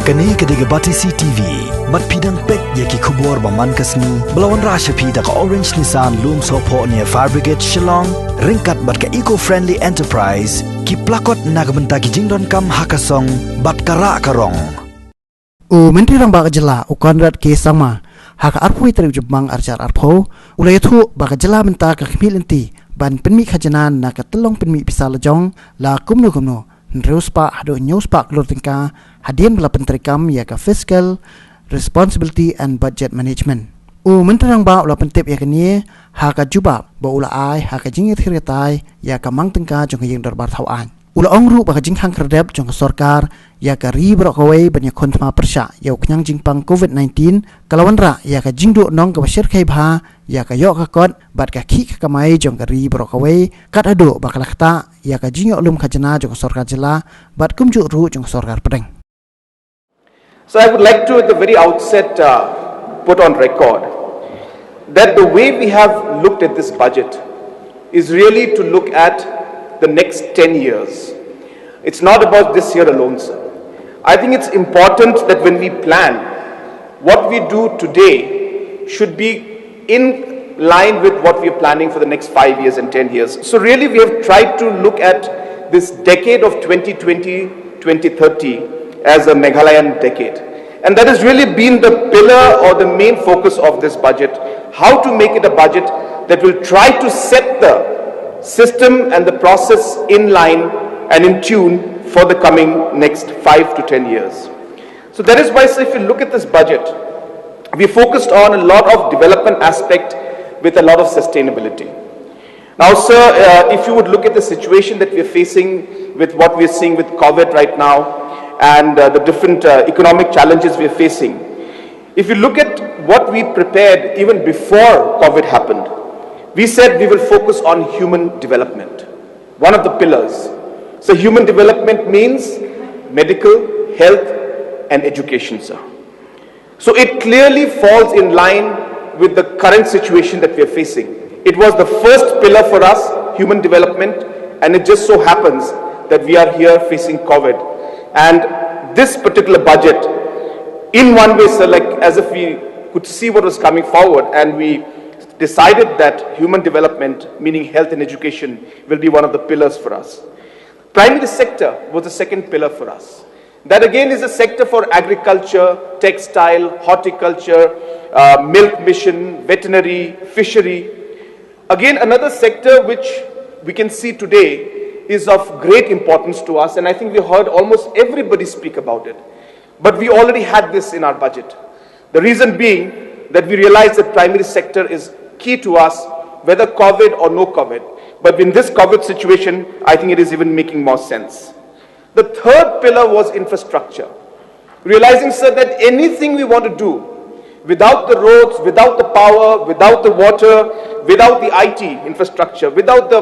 Kani kadiga Batisi TV, mat pidang pek yaki kubur baman kasni, belawan rasha pida ka Orange Nissan loom sopo near Fire Brigade Shillong, ringkat bat ka eco-friendly enterprise, ki plakot nagamenta ki jingdon kam hakasong, bat kara karong. Menteri rang baka Jylla Konrad ke sama, haka arpui terib jubang arjar arpo, ulayatu baka Jylla menta ka Khmihlynti, ban Pynmih Khajna na ka telong Pynmih bisa lejong, la kumno. Nreus pak hado news pak Klur tingka hadian bela penteri kam ya ka fiscal responsibility and budget management. Menteri rang ba ula pentip ya kini haka jubab ba ula ai haka jingit khiritai ya ka mang tingka jong yang darbar thawan. Ula ongru ba ka jing hang kredep jong Sorkar ya ka ri bro kawai banyak kontma persya ya knyang jingpang COVID-19 kalawan ra ya ka jingdu nong ka basir kai bha ya ka yok ka kot bat ka ki ka mai jong ka ri bro kawai kat ado ba kalakta ya ka jingyo lum Khajna jong Sorkar Jylla bat kumju ru jong Sorkar pedeng. So I would like to at the very outset put on record that the way we have looked at this budget is really to look at the next 10 years. It's not about this year alone, sir. I think it's important that when we plan, what we do today should be in line with what we are planning for the next 5 years and 10 years. So really we have tried to look at this decade of 2020-2030 as a Meghalayan decade. And that has really been the pillar or the main focus of this budget, how to make it a budget that will try to set the system and the process in line and in tune for the coming next 5 to 10 years. So that is why, sir, if you look at this budget, we focused on a lot of development aspect with a lot of sustainability. Now, sir, if you would look at the situation that we are facing with what we are seeing with COVID right now and the different economic challenges we are facing, if you look at what we prepared even before COVID happened, we said we will focus on human development, one of the pillars. So human development means medical, health and education, sir. So it clearly falls in line with the current situation that we are facing. It was the first pillar for us, human development, and it just so happens that we are here facing COVID. And this particular budget, in one way, sir, like as if we could see what was coming forward, and we decided that human development, meaning health and education, will be one of the pillars for us. Primary sector was the second pillar for us. That again is a sector for agriculture, textile, horticulture, milk mission, veterinary, fishery. Again, another sector which we can see today is of great importance to us, and I think we heard almost everybody speak about it. But we already had this in our budget. The reason being that we realized that primary sector is key to us, whether COVID or no COVID. But in this COVID situation, I think it is even making more sense. The third pillar was infrastructure. Realizing, sir, that anything we want to do, without the roads, without the power, without the water, without the IT infrastructure, without the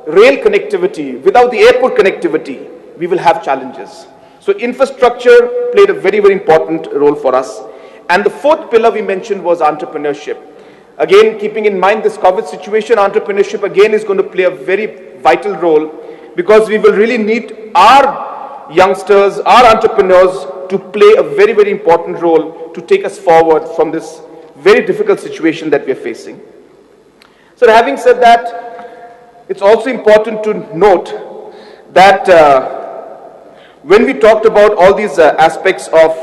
rail connectivity, without the airport connectivity, we will have challenges. So infrastructure played a very, very important role for us. And the fourth pillar we mentioned was entrepreneurship. Again, keeping in mind this COVID situation, entrepreneurship again is going to play a very vital role, because we will really need our youngsters, our entrepreneurs to play a very, very important role to take us forward from this very difficult situation that we are facing. So having said that, it's also important to note that when we talked about all these aspects of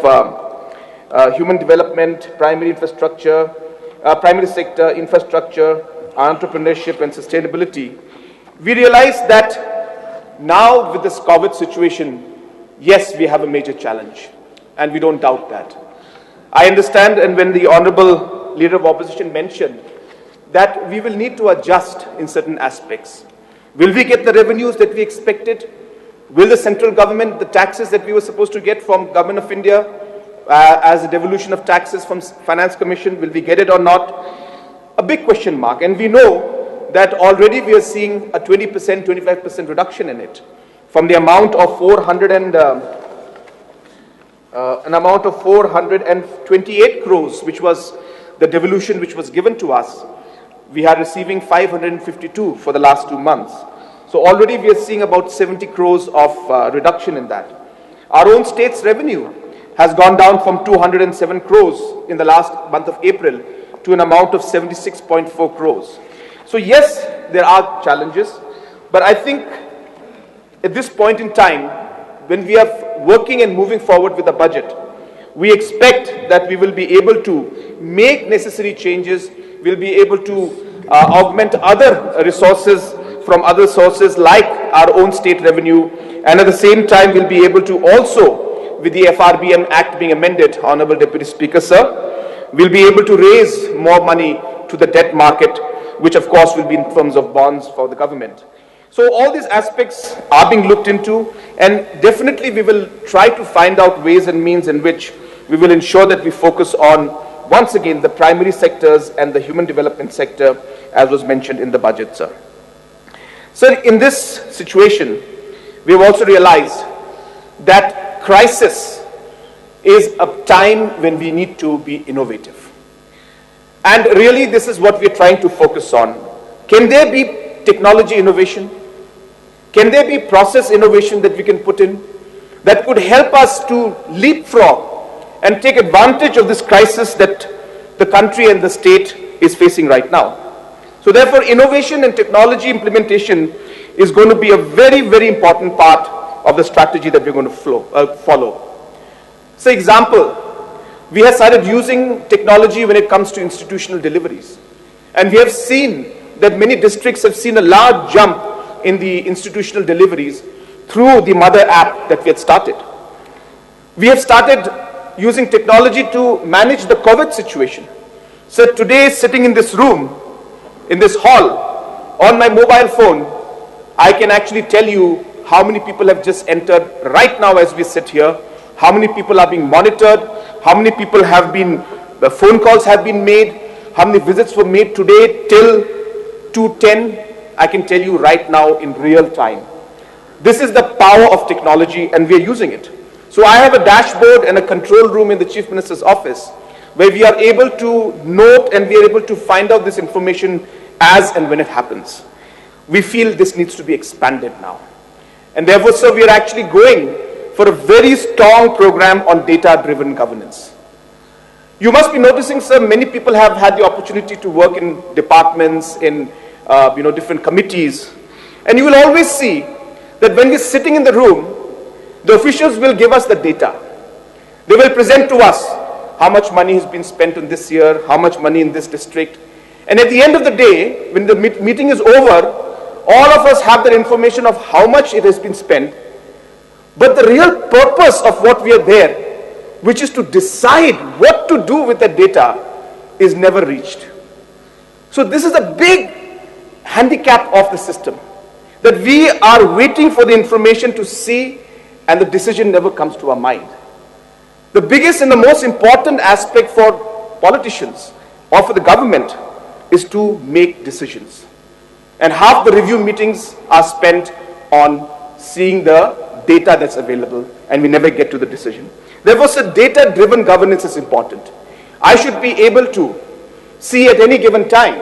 human development, primary infrastructure, primary sector, infrastructure, entrepreneurship and sustainability, we realized that now with this COVID situation, yes, we have a major challenge, and we don't doubt that. I understand, and when the Honorable Leader of Opposition mentioned that we will need to adjust in certain aspects. Will we get the revenues that we expected? Will the central government, the taxes that we were supposed to get from Government of India as a devolution of taxes from Finance Commission, will we get it or not? A big question mark, and we know that already we are seeing a 20%, 25% reduction in it, from the amount of 428 crores, which was the devolution which was given to us. We are receiving 552 for the last 2 months. So already we are seeing about 70 crores of reduction in that. Our own state's revenue has gone down from 207 crores in the last month of April to an amount of 76.4 crores. So yes, there are challenges, but I think at this point in time, when we are working and moving forward with the budget, we expect that we will be able to make necessary changes, we'll be able to augment other resources from other sources like our own state revenue, and at the same time we'll be able to also, with the FRBM Act being amended, Honorable Deputy Speaker Sir, we'll be able to raise more money to the debt market, which of course will be in terms of bonds for the government. So all these aspects are being looked into, and definitely we will try to find out ways and means in which we will ensure that we focus on, once again, the primary sectors and the human development sector, as was mentioned in the budget, sir. Sir, in this situation, we have also realized that crisis is a time when we need to be innovative. And really, this is what we are trying to focus on. Can there be technology innovation? Can there be process innovation that we can put in that could help us to leapfrog and take advantage of this crisis that the country and the state is facing right now? So therefore, innovation and technology implementation is going to be a very, very important part of the strategy that we're going to follow. So example, we have started using technology when it comes to institutional deliveries. And we have seen that many districts have seen a large jump in the institutional deliveries through the mother app that we had started. We have started using technology to manage the COVID situation. So today, sitting in this room, in this hall, on my mobile phone, I can actually tell you how many people have just entered right now as we sit here, how many people are being monitored, how many people have been, the phone calls have been made, how many visits were made today till 2:10, I can tell you right now in real time. This is the power of technology, and we are using it. So I have a dashboard and a control room in the Chief Minister's office where we are able to note and we are able to find out this information as and when it happens. We feel this needs to be expanded now. And therefore, sir, we are actually going for a very strong program on data-driven governance. You must be noticing, sir, many people have had the opportunity to work in departments, in different committees. And you will always see that when we're sitting in the room, the officials will give us the data. They will present to us how much money has been spent on this year, how much money in this district. And at the end of the day, when the meeting is over, all of us have the information of how much it has been spent. But the real purpose of what we are there, which is to decide what to do with the data, is never reached. So this is a big handicap of the system, that we are waiting for the information to see and the decision never comes to our mind. The biggest and the most important aspect for politicians or for the government is to make decisions. And half the review meetings are spent on seeing the data that's available, and we never get to the decision. Therefore, so data-driven governance is important. I should be able to see at any given time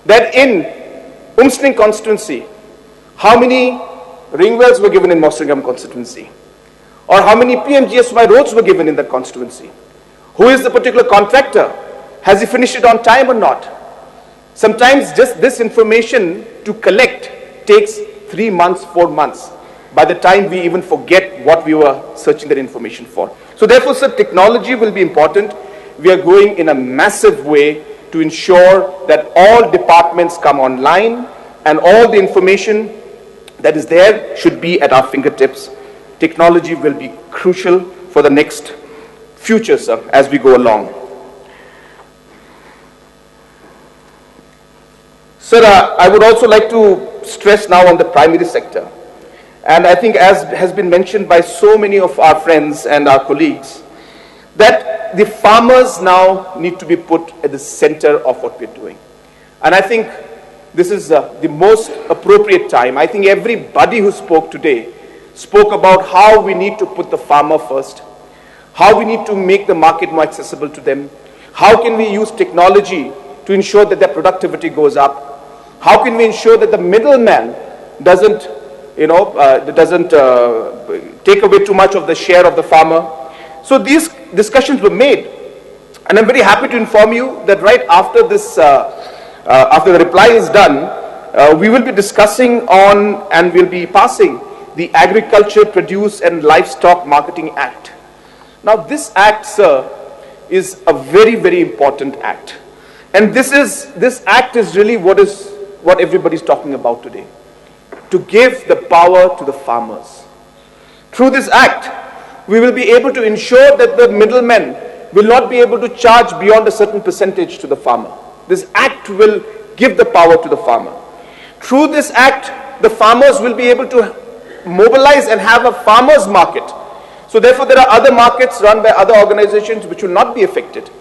that in Umsling constituency, how many ring wells were given in Mostringam constituency, or how many PMGSY roads were given in that constituency. Who is the particular contractor? Has he finished it on time or not? Sometimes just this information to collect takes 3 months, 4 months, by the time we even forget what we were searching that information for. So therefore, sir, technology will be important. We are going in a massive way to ensure that all departments come online and all the information that is there should be at our fingertips. Technology will be crucial for the next future, sir, as we go along. Sir, I would also like to stress now on the primary sector. And I think, as has been mentioned by so many of our friends and our colleagues, that the farmers now need to be put at the center of what we're doing. And I think this is the most appropriate time. I think everybody who spoke today spoke about how we need to put the farmer first, how we need to make the market more accessible to them, how can we use technology to ensure that their productivity goes up, how can we ensure that the middleman doesn't take away too much of the share of the farmer. So these discussions were made, and I'm very happy to inform you that right after this, after the reply is done, we will be discussing on and will be passing the Agriculture, Produce and Livestock Marketing Act. Now this act, sir, is a very, very important act. And this act is really what everybody's talking about today. To give the power to the farmers. Through this act, we will be able to ensure that the middlemen will not be able to charge beyond a certain percentage to the farmer. This act will give the power to the farmer. Through this act, the farmers will be able to mobilize and have a farmers market. So therefore, there are other markets run by other organizations which will not be affected.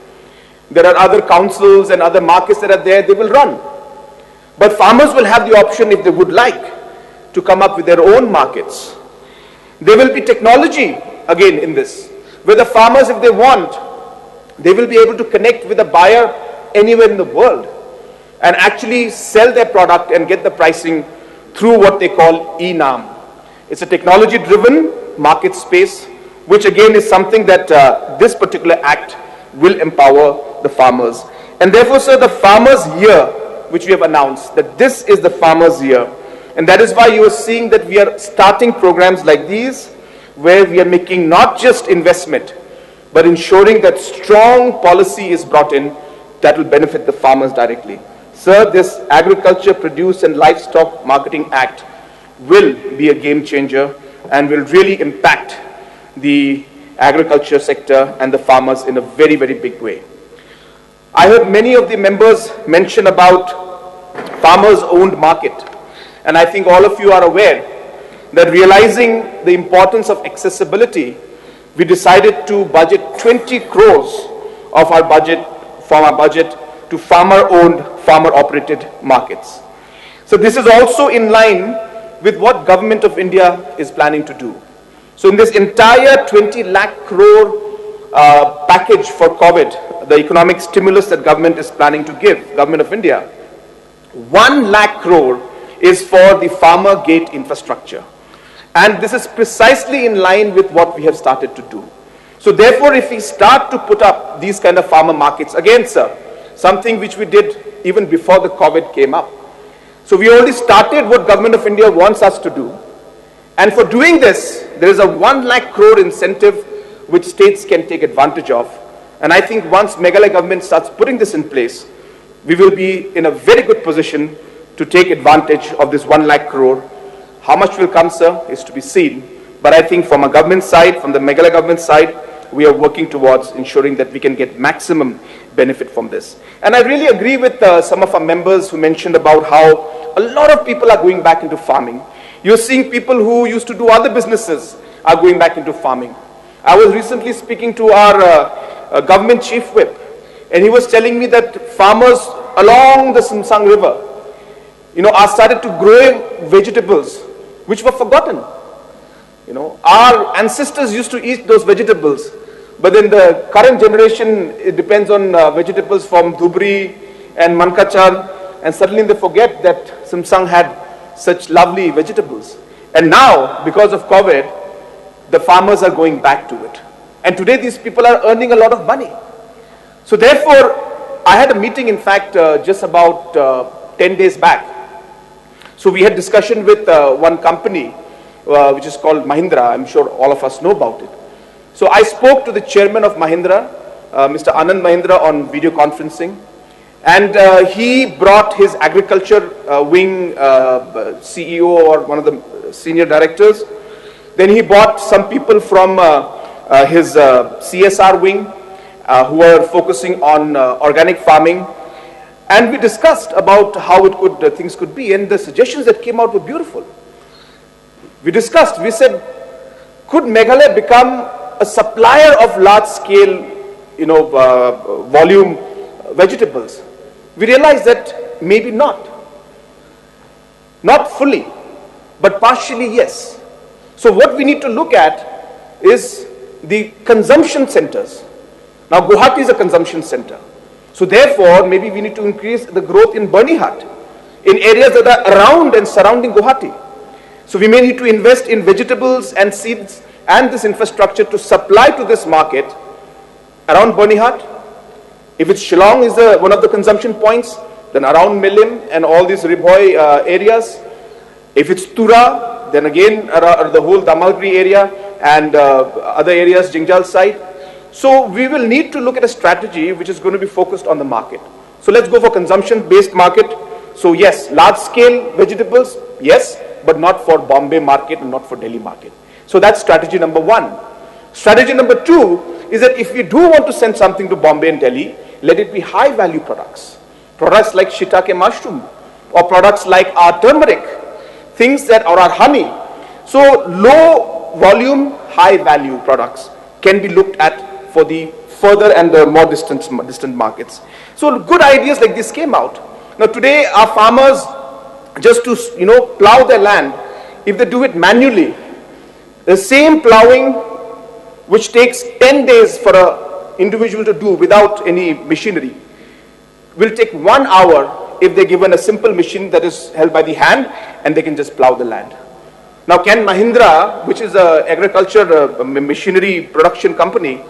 There are other councils and other markets that are there, they will run. But farmers will have the option, if they would like, to come up with their own markets. There will be technology again in this, where the farmers, if they want, they will be able to connect with a buyer anywhere in the world and actually sell their product and get the pricing through what they call e-NAM. It's a technology-driven market space, which again is something that this particular act will empower the farmers. And therefore, sir, the farmers' year, which we have announced, that this is the farmers' year. And that is why you are seeing that we are starting programs like these, where we are making not just investment, but ensuring that strong policy is brought in that will benefit the farmers directly. Sir, this Agriculture, Produce and Livestock Marketing Act will be a game changer and will really impact the agriculture sector and the farmers in a very, very big way. I heard many of the members mention about farmers-owned market. And I think all of you are aware that realizing the importance of accessibility, we decided to budget 20 crores of our budget, from our budget, to farmer-owned, farmer-operated markets. So this is also in line with what Government of India is planning to do. So in this entire 20 lakh crore package for COVID, the economic stimulus that government is planning to give, Government of India, 1 lakh crore is for the farmer gate infrastructure. And this is precisely in line with what we have started to do. So therefore, if we start to put up these kind of farmer markets, again, sir, something which we did even before the COVID came up. So we already started what Government of India wants us to do. And for doing this, there is a 1 lakh crore incentive which states can take advantage of. And I think once Meghalaya government starts putting this in place, we will be in a very good position to take advantage of this 1 lakh crore. How much will come, sir, is to be seen. But I think from a government side, from the Meghalaya government side, we are working towards ensuring that we can get maximum benefit from this. And I really agree with some of our members who mentioned about how a lot of people are going back into farming. You're seeing people who used to do other businesses are going back into farming. I was recently speaking to our government chief whip, and he was telling me that farmers along the Samsung River, are started to grow vegetables which were forgotten. Our ancestors used to eat those vegetables, but then the current generation, it depends on vegetables from Dhubri and Mankachar, and suddenly they forget that Samsung had such lovely vegetables. And now, because of COVID, the farmers are going back to it. And today these people are earning a lot of money. So therefore, I had a meeting, in fact, just about 10 days back. So we had discussion with one company, which is called Mahindra. I'm sure all of us know about it. So I spoke to the chairman of Mahindra, Mr. Anand Mahindra, on video conferencing. And he brought his agriculture wing CEO or one of the senior directors. Then he brought some people from his CSR wing who are focusing on organic farming. And we discussed about how things could be, and the suggestions that came out were beautiful. We discussed, we said, could Meghalaya become a supplier of large-scale, volume vegetables? We realized that maybe not. Not fully, but partially yes. So what we need to look at is the consumption centers. Now Guwahati is a consumption center. So therefore, maybe we need to increase the growth in Banihat, in areas that are around and surrounding Guwahati. So we may need to invest in vegetables and seeds and this infrastructure to supply to this market around Bonihat. If it's Shillong is one of the consumption points, then around Milim and all these Ribhoi areas. If it's Tura, then again the whole Damalgiri area and other areas, Jingjal side. So we will need to look at a strategy which is going to be focused on the market. So let's go for consumption-based market. So yes, large-scale vegetables, yes, but not for Bombay market and not for Delhi market. So that's strategy number one. Strategy number two is that if we do want to send something to Bombay and Delhi, let it be high-value products. Products like shiitake mushroom or products like our turmeric, things that are our honey. So low-volume, high-value products can be looked at for the further and the more distant markets. So good ideas like this came out. Now today our farmers, just to plow their land, if they do it manually, the same plowing which takes 10 days for an individual to do without any machinery will take 1 hour if they're given a simple machine that is held by the hand and they can just plow the land. Now can Mahindra, which is an agriculture machinery production company,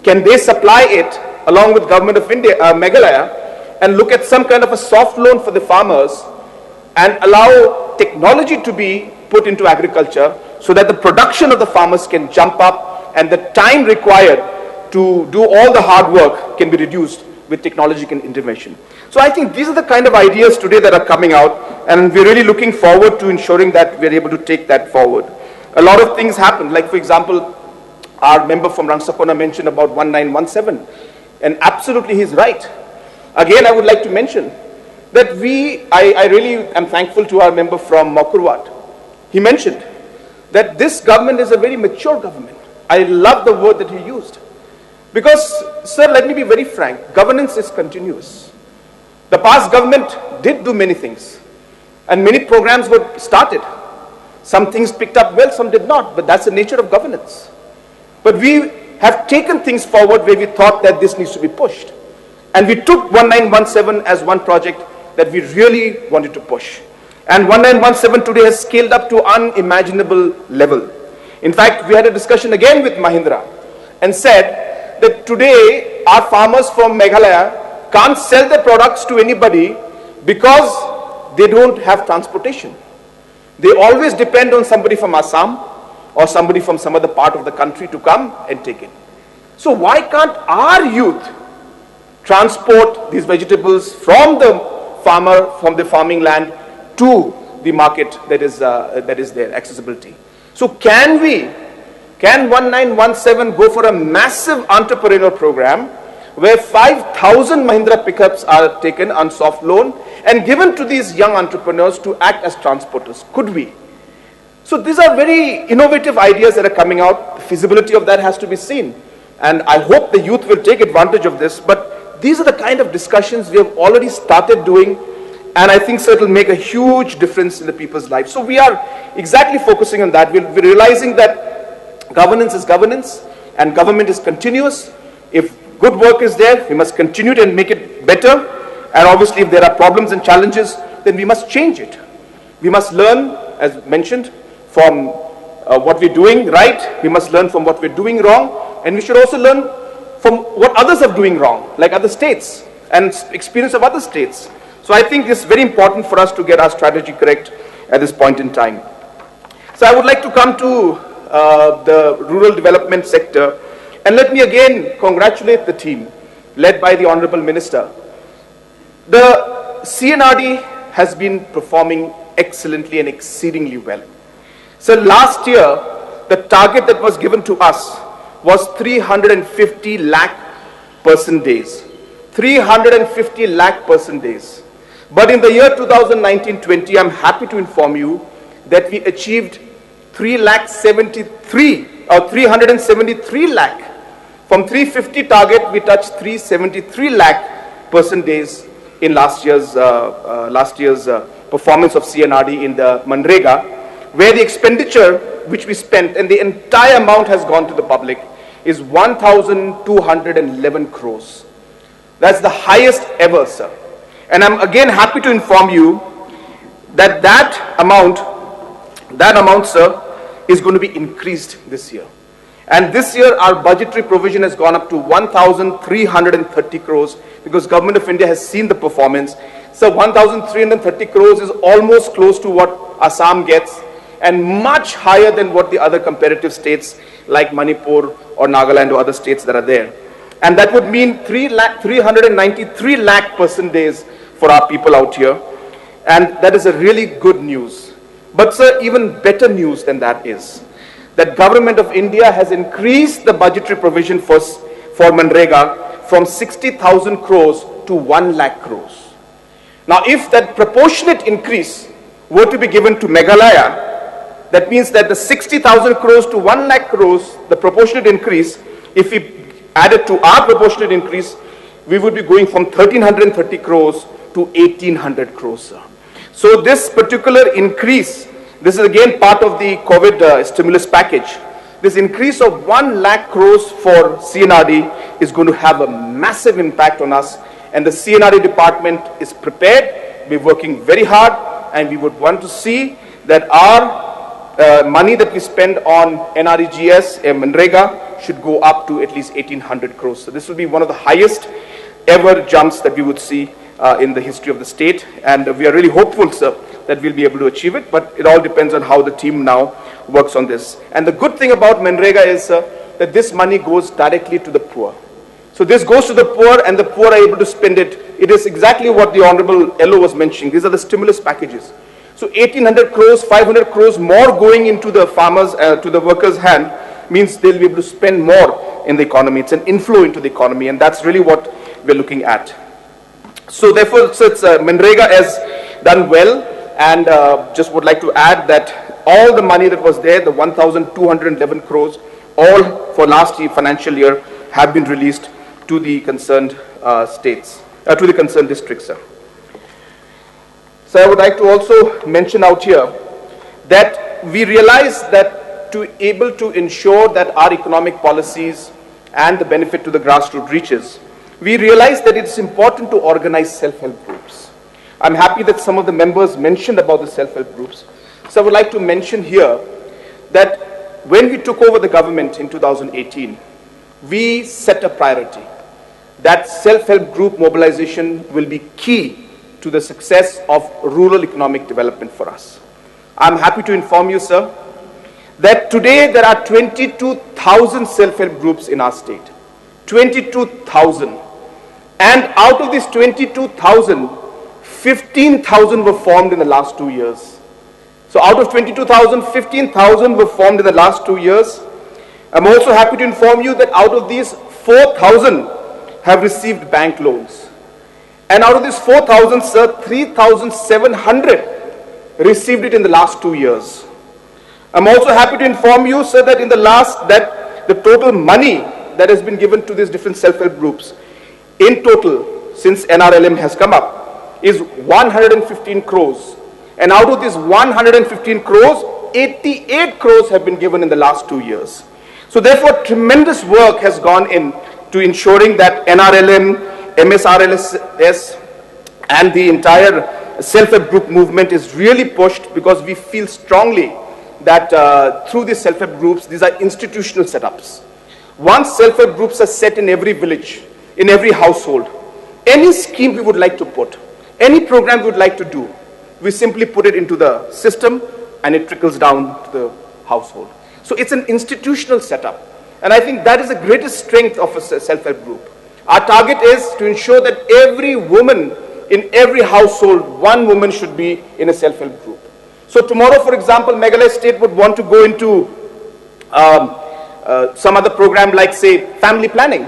can they supply it along with Government of India, Meghalaya, and look at some kind of a soft loan for the farmers and allow technology to be put into agriculture so that the production of the farmers can jump up and the time required to do all the hard work can be reduced with technological intervention. So I think these are the kind of ideas today that are coming out, and we're really looking forward to ensuring that we're able to take that forward. A lot of things happen, like for example, our member from Rangsapona mentioned about 1917, and absolutely he's right. Again, I would like to mention that I really am thankful to our member from Makurwat. He mentioned that this government is a very mature government. I love the word that he used. Because, sir, let me be very frank, governance is continuous. The past government did do many things, and many programs were started. Some things picked up well, some did not, but that's the nature of governance. But we have taken things forward where we thought that this needs to be pushed. And we took 1917 as one project that we really wanted to push. And 1917 today has scaled up to unimaginable level. In fact, we had a discussion again with Mahindra and said that today our farmers from Meghalaya can't sell their products to anybody because they don't have transportation. They always depend on somebody from Assam or somebody from some other part of the country to come and take it. So why can't our youth transport these vegetables from the farmer, from the farming land to the market that is there, accessibility? So can 1917 go for a massive entrepreneurial program where 5,000 Mahindra pickups are taken on soft loan and given to these young entrepreneurs to act as transporters? Could we? So these are very innovative ideas that are coming out. The feasibility of that has to be seen. And I hope the youth will take advantage of this. But these are the kind of discussions we have already started doing. And I think so it will make a huge difference in the people's lives. So we are exactly focusing on that. We're realizing that governance is governance and government is continuous. If good work is there, we must continue it and make it better. And obviously if there are problems and challenges, then we must change it. We must learn, as mentioned, from what we're doing right. We must learn from what we're doing wrong. And we should also learn from what others are doing wrong, like other states and experience of other states. So I think it's very important for us to get our strategy correct at this point in time. So I would like to come to the rural development sector, and let me again congratulate the team led by the Honorable Minister. The CNRD has been performing excellently and exceedingly well. So last year, the target that was given to us was 350 lakh person days. 350 lakh person days. But in the year 2019-20, I'm happy to inform you that we achieved 373 lakh. From 350 target, we touched 373 lakh person days in last year's performance of CNRD in the Manrega, where the expenditure which we spent and the entire amount has gone to the public is 1,211 crores. That's the highest ever, sir. And I'm again happy to inform you that that amount, sir, is going to be increased this year. And this year, our budgetary provision has gone up to 1,330 crores because Government of India has seen the performance. So 1,330 crores is almost close to what Assam gets and much higher than what the other competitive states like Manipur or Nagaland or other states that are there. And that would mean 393 lakh person days for our people out here. And that is a really good news. But sir, even better news than that is that Government of India has increased the budgetary provision for Manrega from 60,000 crores to 1 lakh crores. Now, if that proportionate increase were to be given to Meghalaya, that means that the 60,000 crores to 1 lakh crores, the proportionate increase, if we added to our proportionate increase, we would be going from 1,330 crores to 1,800 crores, sir. So this particular increase, this is again part of the COVID stimulus package. This increase of 1 lakh crores for CNRD is going to have a massive impact on us, and the CNRD department is prepared. We're working very hard, and we would want to see that our money that we spend on NREGS and Manrega should go up to at least 1,800 crores. So this will be one of the highest ever jumps that we would see in the history of the state, and we are really hopeful, sir, that we'll be able to achieve it, but it all depends on how the team now works on this. And the good thing about Manrega is that this money goes directly to the poor. So this goes to the poor, and the poor are able to spend it. It is exactly what the Honorable LO was mentioning. These are the stimulus packages. So 1,800 crores, 500 crores more going into the farmers, to the workers' hand, means they'll be able to spend more in the economy. It's an inflow into the economy, and that's really what we're looking at. So therefore, since Manrega has done well, and just would like to add that all the money that was there, the 1,211 crores, all for last year, financial year, have been released to the concerned states, to the concerned districts, sir. So I would like to also mention out here that we realize that to able to ensure that our economic policies and the benefit to the grassroots reaches, we realize that it's important to organize self-help groups. I'm happy that some of the members mentioned about the self-help groups. So I would like to mention here that when we took over the government in 2018, we set a priority that self-help group mobilization will be key to the success of rural economic development for us. I'm happy to inform you, sir, that today there are 22,000 self-help groups in our state. 22,000. And out of these 22,000, 15,000 were formed in the last 2 years. So out of 22,000, 15,000 were formed in the last 2 years. I'm also happy to inform you that out of these, 4,000 have received bank loans. And out of these 4,000, sir, 3,700 received it in the last 2 years. I'm also happy to inform you, sir, that in the last, that the total money that has been given to these different self-help groups, in total, since NRLM has come up, is 115 crores. And out of these 115 crores, 88 crores have been given in the last 2 years. So therefore, tremendous work has gone in to ensuring that NRLM, MSRLS, and the entire self-help group movement is really pushed, because we feel strongly that through these self-help groups, these are institutional setups. Once self-help groups are set in every village, in every household, any scheme we would like to put, any program we would like to do, we simply put it into the system and it trickles down to the household. So it's an institutional setup. And I think that is the greatest strength of a self-help group. Our target is to ensure that every woman in every household, one woman should be in a self-help group. So tomorrow, for example, Meghalaya State would want to go into some other program like, say, family planning,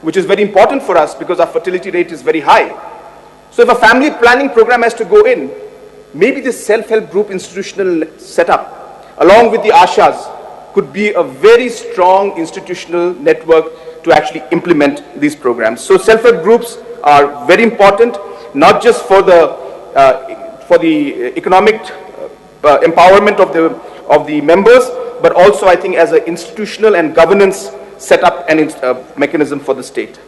which is very important for us because our fertility rate is very high. So if a family planning program has to go in, maybe this self-help group institutional setup, along with the ASHAs, could be a very strong institutional network to actually implement these programs. So self-help groups are very important, not just for the economic empowerment of the members, but also I think as an institutional and governance setup and mechanism for the state.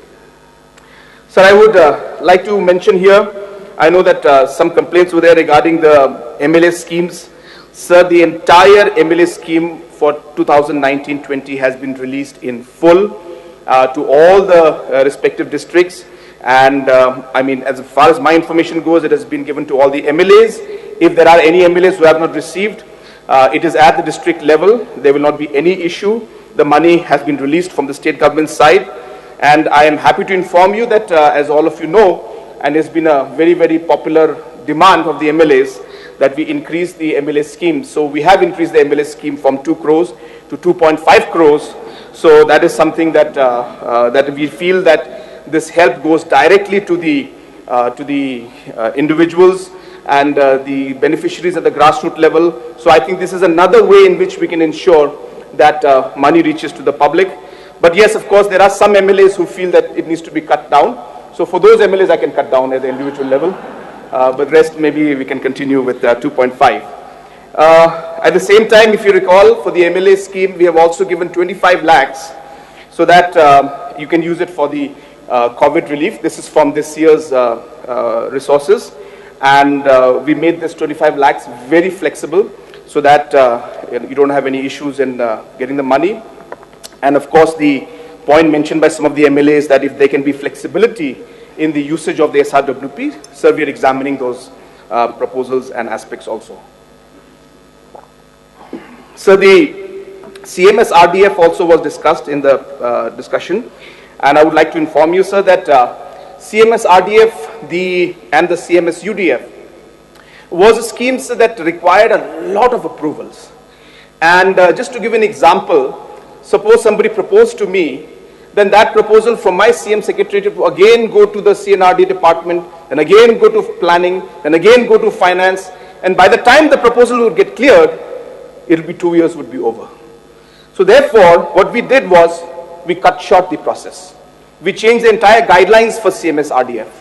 So I would like to mention here, I know that some complaints were there regarding the MLA schemes. Sir, the entire MLA scheme for 2019-20 has been released in full to all the respective districts. And I mean, as far as my information goes, it has been given to all the MLAs. If there are any MLAs who have not received, it is at the district level. There will not be any issue. The money has been released from the state government side. And I am happy to inform you that, as all of you know, and it's been a very, very popular demand of the MLAs, that we increase the MLA scheme. So we have increased the MLA scheme from 2 crores to 2.5 crores. So that is something that, that we feel that this help goes directly to the individuals and the beneficiaries at the grassroots level. So I think this is another way in which we can ensure that money reaches to the public. But yes, of course, there are some MLAs who feel that it needs to be cut down. So for those MLAs, I can cut down at the individual level. But rest, maybe we can continue with 2.5. At the same time, if you recall, for the MLA scheme, we have also given 25 lakhs so that you can use it for the COVID relief. This is from this year's resources. And we made this 25 lakhs very flexible so that you don't have any issues in getting the money. And of course, the point mentioned by some of the MLAs that if there can be flexibility in the usage of the SRWP, sir, we are examining those proposals and aspects also. So the CMS RDF also was discussed in the discussion. And I would like to inform you, sir, that CMS RDF and the CMS UDF was a scheme, sir, that required a lot of approvals. And just to give an example, suppose somebody proposed to me, then that proposal from my CM Secretariat will again go to the CNRD department, and again go to planning, and again go to finance. And by the time the proposal would get cleared, it will be 2 years would be over. So therefore, what we did was, we cut short the process. We changed the entire guidelines for CMS RDF.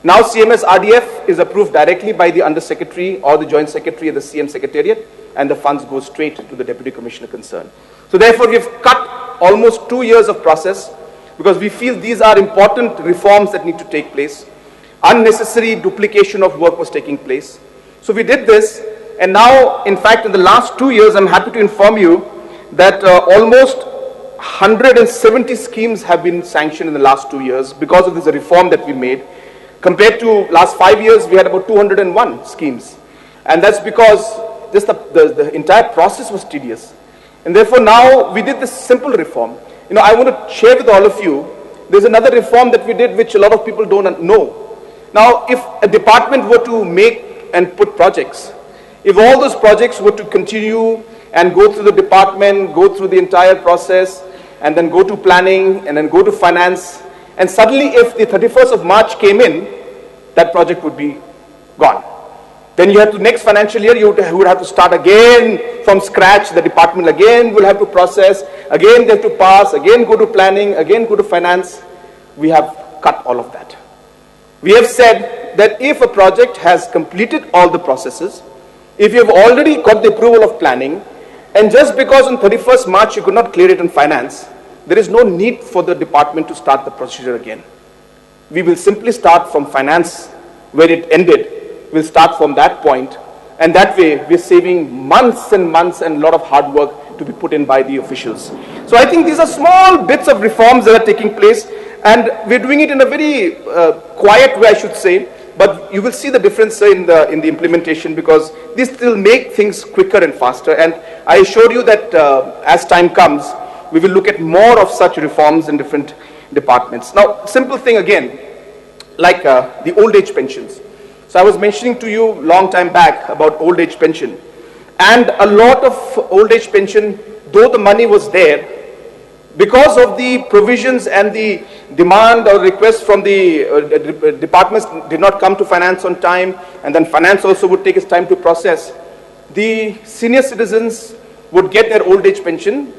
Now CMS RDF is approved directly by the Undersecretary or the Joint Secretary of the CM Secretariat, and the funds go straight to the Deputy Commissioner concerned. So therefore, we've cut almost 2 years of process because we feel these are important reforms that need to take place. Unnecessary duplication of work was taking place. So we did this, and now, in fact, in the last 2 years, I'm happy to inform you that almost 170 schemes have been sanctioned in the last 2 years because of this reform that we made. Compared to last 5 years, we had about 201 schemes. And that's because just the entire process was tedious. And therefore now we did this simple reform. You know, I want to share with all of you, there's another reform that we did which a lot of people don't know. Now, if a department were to make and put projects, if all those projects were to continue and go through the department, go through the entire process, and then go to planning, and then go to finance, and suddenly if the 31st of March came in, that project would be gone. Then you have to, next financial year, you would have to start again from scratch. The department again will have to process, again they have to pass, again go to planning, again go to finance. We have cut all of that. We have said that if a project has completed all the processes, if you have already got the approval of planning, and just because on 31st March you could not clear it in finance, there is no need for the department to start the procedure again. We will simply start from finance where it ended. We'll start from that point, and that way we're saving months and months and a lot of hard work to be put in by the officials. So I think these are small bits of reforms that are taking place, and we're doing it in a very quiet way, I should say, but you will see the difference in the implementation, because this will make things quicker and faster. And I assure you that as time comes, we will look at more of such reforms in different departments. Now, simple thing again, like the old age pensions. So I was mentioning to you long time back about old age pension, and a lot of old age pension, though the money was there, because of the provisions and the demand or request from the departments did not come to finance on time, and then finance also would take its time to process, the senior citizens would get their old age pension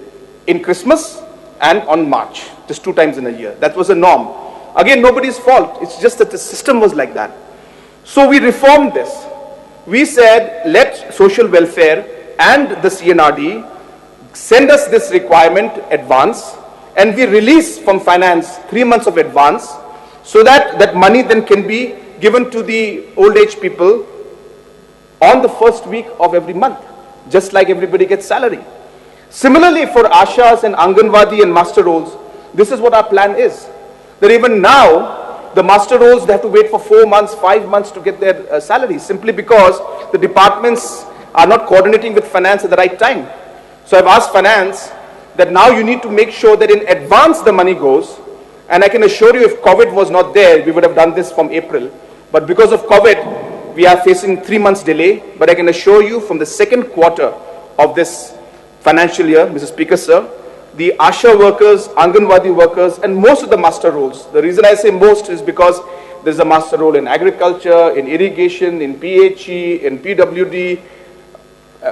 in Christmas and on March, just 2 times in a year. That was a norm. Again, nobody's fault. It's just that the system was like that. So we reformed this. We said, let social welfare and the CNRD send us this requirement advance, and we release from finance 3 months of advance, so that that money then can be given to the old age people on the first week of every month, just like everybody gets salary. Similarly, for Ashas and Anganwadi and master roles, this is what our plan is. That even now, the master roles, they have to wait for 4 months, 5 months to get their salaries, simply because the departments are not coordinating with finance at the right time. So I've asked finance that now you need to make sure that in advance the money goes. And I can assure you, if COVID was not there, we would have done this from April. But because of COVID, we are facing 3 months delay. But I can assure you, from the second quarter of this financial year, Mr. Speaker, sir, the ASHA workers, Anganwadi workers, and most of the master roles. The reason I say most is because there's a master role in agriculture, in irrigation, in PHE, in PWD,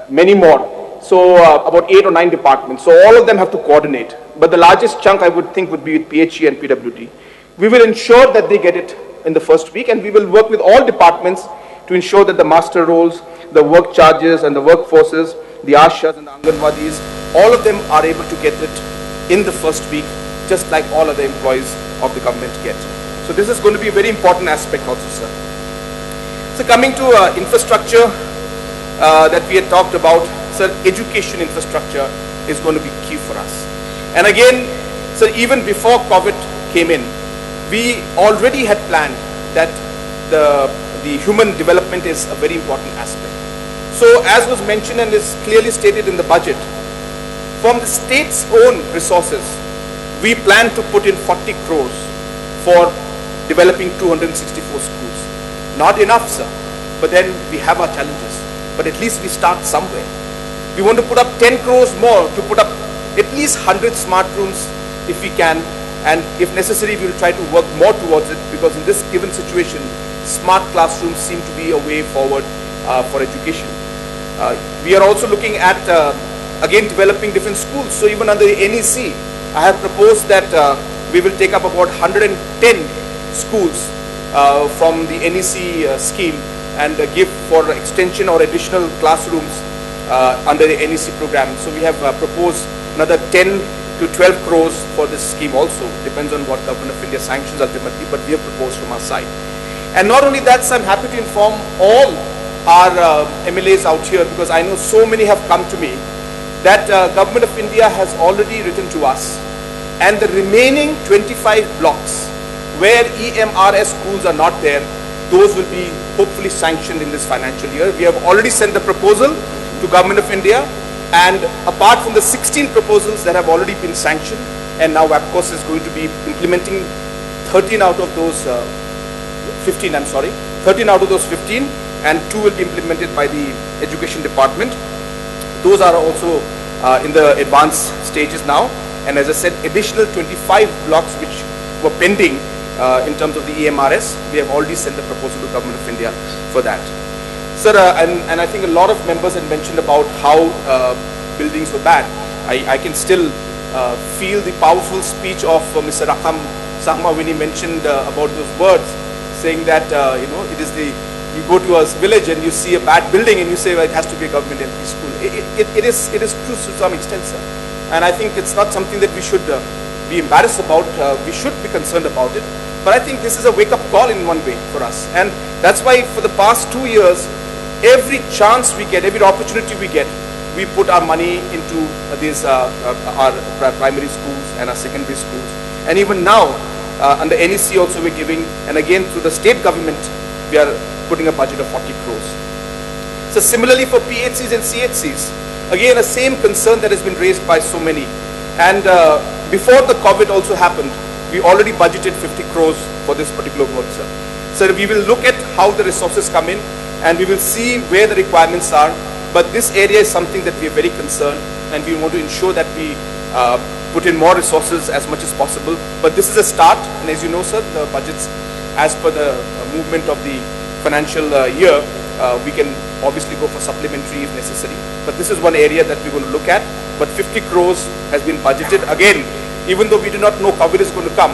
many more. So about 8 or 9 departments. So all of them have to coordinate. But the largest chunk, I would think, would be with PHE and PWD. We will ensure that they get it in the first week, and we will work with all departments to ensure that the master roles, the work charges and the workforces, the ASHAs and the Anganwadis, all of them are able to get it in the first week, just like all other employees of the government get. So this is going to be a very important aspect also, sir. So coming to infrastructure that we had talked about, sir, education infrastructure is going to be key for us. And again, sir, even before COVID came in, we already had planned that the human development is a very important aspect. So as was mentioned and is clearly stated in the budget, from the state's own resources, we plan to put in 40 crores for developing 264 schools. Not enough, sir, but then we have our challenges. But at least we start somewhere. We want to put up 10 crores more to put up at least 100 smart rooms if we can, and if necessary we will try to work more towards it, because in this given situation smart classrooms seem to be a way forward for education. We are also looking at again developing different schools. So even under the NEC, I have proposed that we will take up about 110 schools from the NEC scheme and give for extension or additional classrooms under the NEC program. So we have proposed another 10 to 12 crores for this scheme also. Depends on what Government of India sanctions ultimately, but we have proposed from our side. And not only that, so I'm happy to inform all our MLAs out here, because I know so many have come to me, that Government of India has already written to us, and the remaining 25 blocks where EMRS schools are not there, those will be hopefully sanctioned in this financial year. We have already sent the proposal to Government of India, and apart from the 16 proposals that have already been sanctioned, and now WAPCOS is going to be implementing 13 out of those 15, 13 out of those 15, and 2 will be implemented by the Education Department. Those are also in the advanced stages now, and as I said, additional 25 blocks which were pending in terms of the EMRS, we have already sent the proposal to Government of India for that. Sir, and I think a lot of members had mentioned about how buildings were bad. I can still feel the powerful speech of Mr. Rakam Sangma when he mentioned about those words, saying that it is you go to a village and you see a bad building and you say, well, it has to be a government LP school. It is true to some extent, sir. And I think it's not something that we should be embarrassed about. We should be concerned about it. But I think this is a wake-up call in one way for us. And that's why for the past 2 years, every chance we get, every opportunity we get, we put our money into these our primary schools and our secondary schools. And even now, under NEC also we're giving, and again through the state government, we are putting a budget of 40 crores. So similarly for PHCs and CHCs, again a same concern that has been raised by so many. And before the COVID also happened, we already budgeted 50 crores for this particular work, sir. So we will look at how the resources come in, and we will see where the requirements are. But this area is something that we are very concerned, and we want to ensure that we put in more resources as much as possible. But this is a start, and as you know, sir, the budgets, as per the movement of the financial year, we can obviously go for supplementary if necessary. But this is one area that we're going to look at. But 50 crores has been budgeted. Again, even though we do not know COVID is going to come,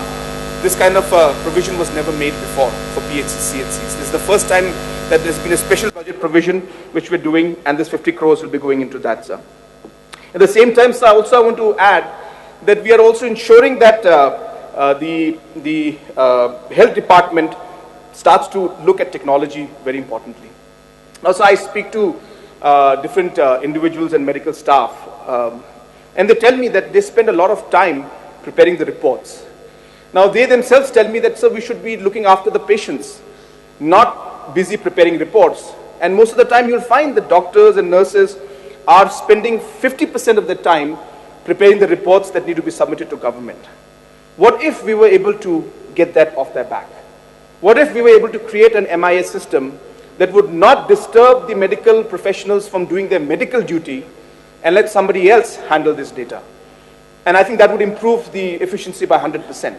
this kind of provision was never made before for PHCs, CHCs. This is the first time that there's been a special budget provision which we're doing, and this 50 crores will be going into that, sir. At the same time, sir, I want to add that we are also ensuring that the health department starts to look at technology very importantly. Now, so I speak to different individuals and medical staff. And they tell me that they spend a lot of time preparing the reports. Now they themselves tell me that, sir, we should be looking after the patients, not busy preparing reports. And most of the time you'll find that doctors and nurses are spending 50% of their time preparing the reports that need to be submitted to government. What if we were able to get that off their back? What if we were able to create an MIS system that would not disturb the medical professionals from doing their medical duty and let somebody else handle this data? And I think that would improve the efficiency by 100%.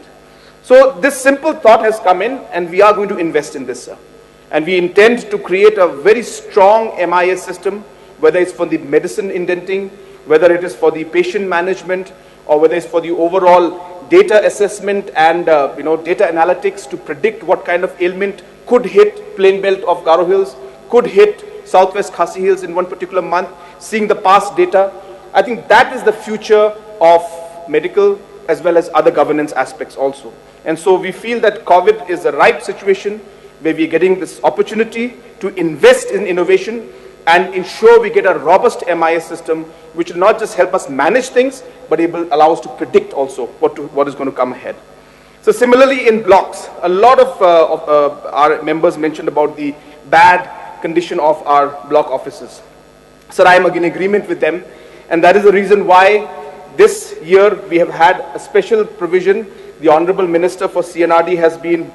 So this simple thought has come in, and we are going to invest in this, sir. And we intend to create a very strong MIS system, whether it's for the medicine indenting, whether it is for the patient management, or whether it's for the overall data assessment and data analytics to predict what kind of ailment could hit plain belt of Garo Hills, could hit Southwest Khasi Hills in one particular month, seeing the past data. I think that is the future of medical as well as other governance aspects also. And so we feel that COVID is the right situation where we're getting this opportunity to invest in innovation and ensure we get a robust MIS system which will not just help us manage things, but it will allow us to predict also what is going to come ahead. So similarly in blocks, a lot of our members mentioned about the bad condition of our block offices. So I am in agreement with them, and that is the reason why this year we have had a special provision. The Honorable Minister for CNRD has been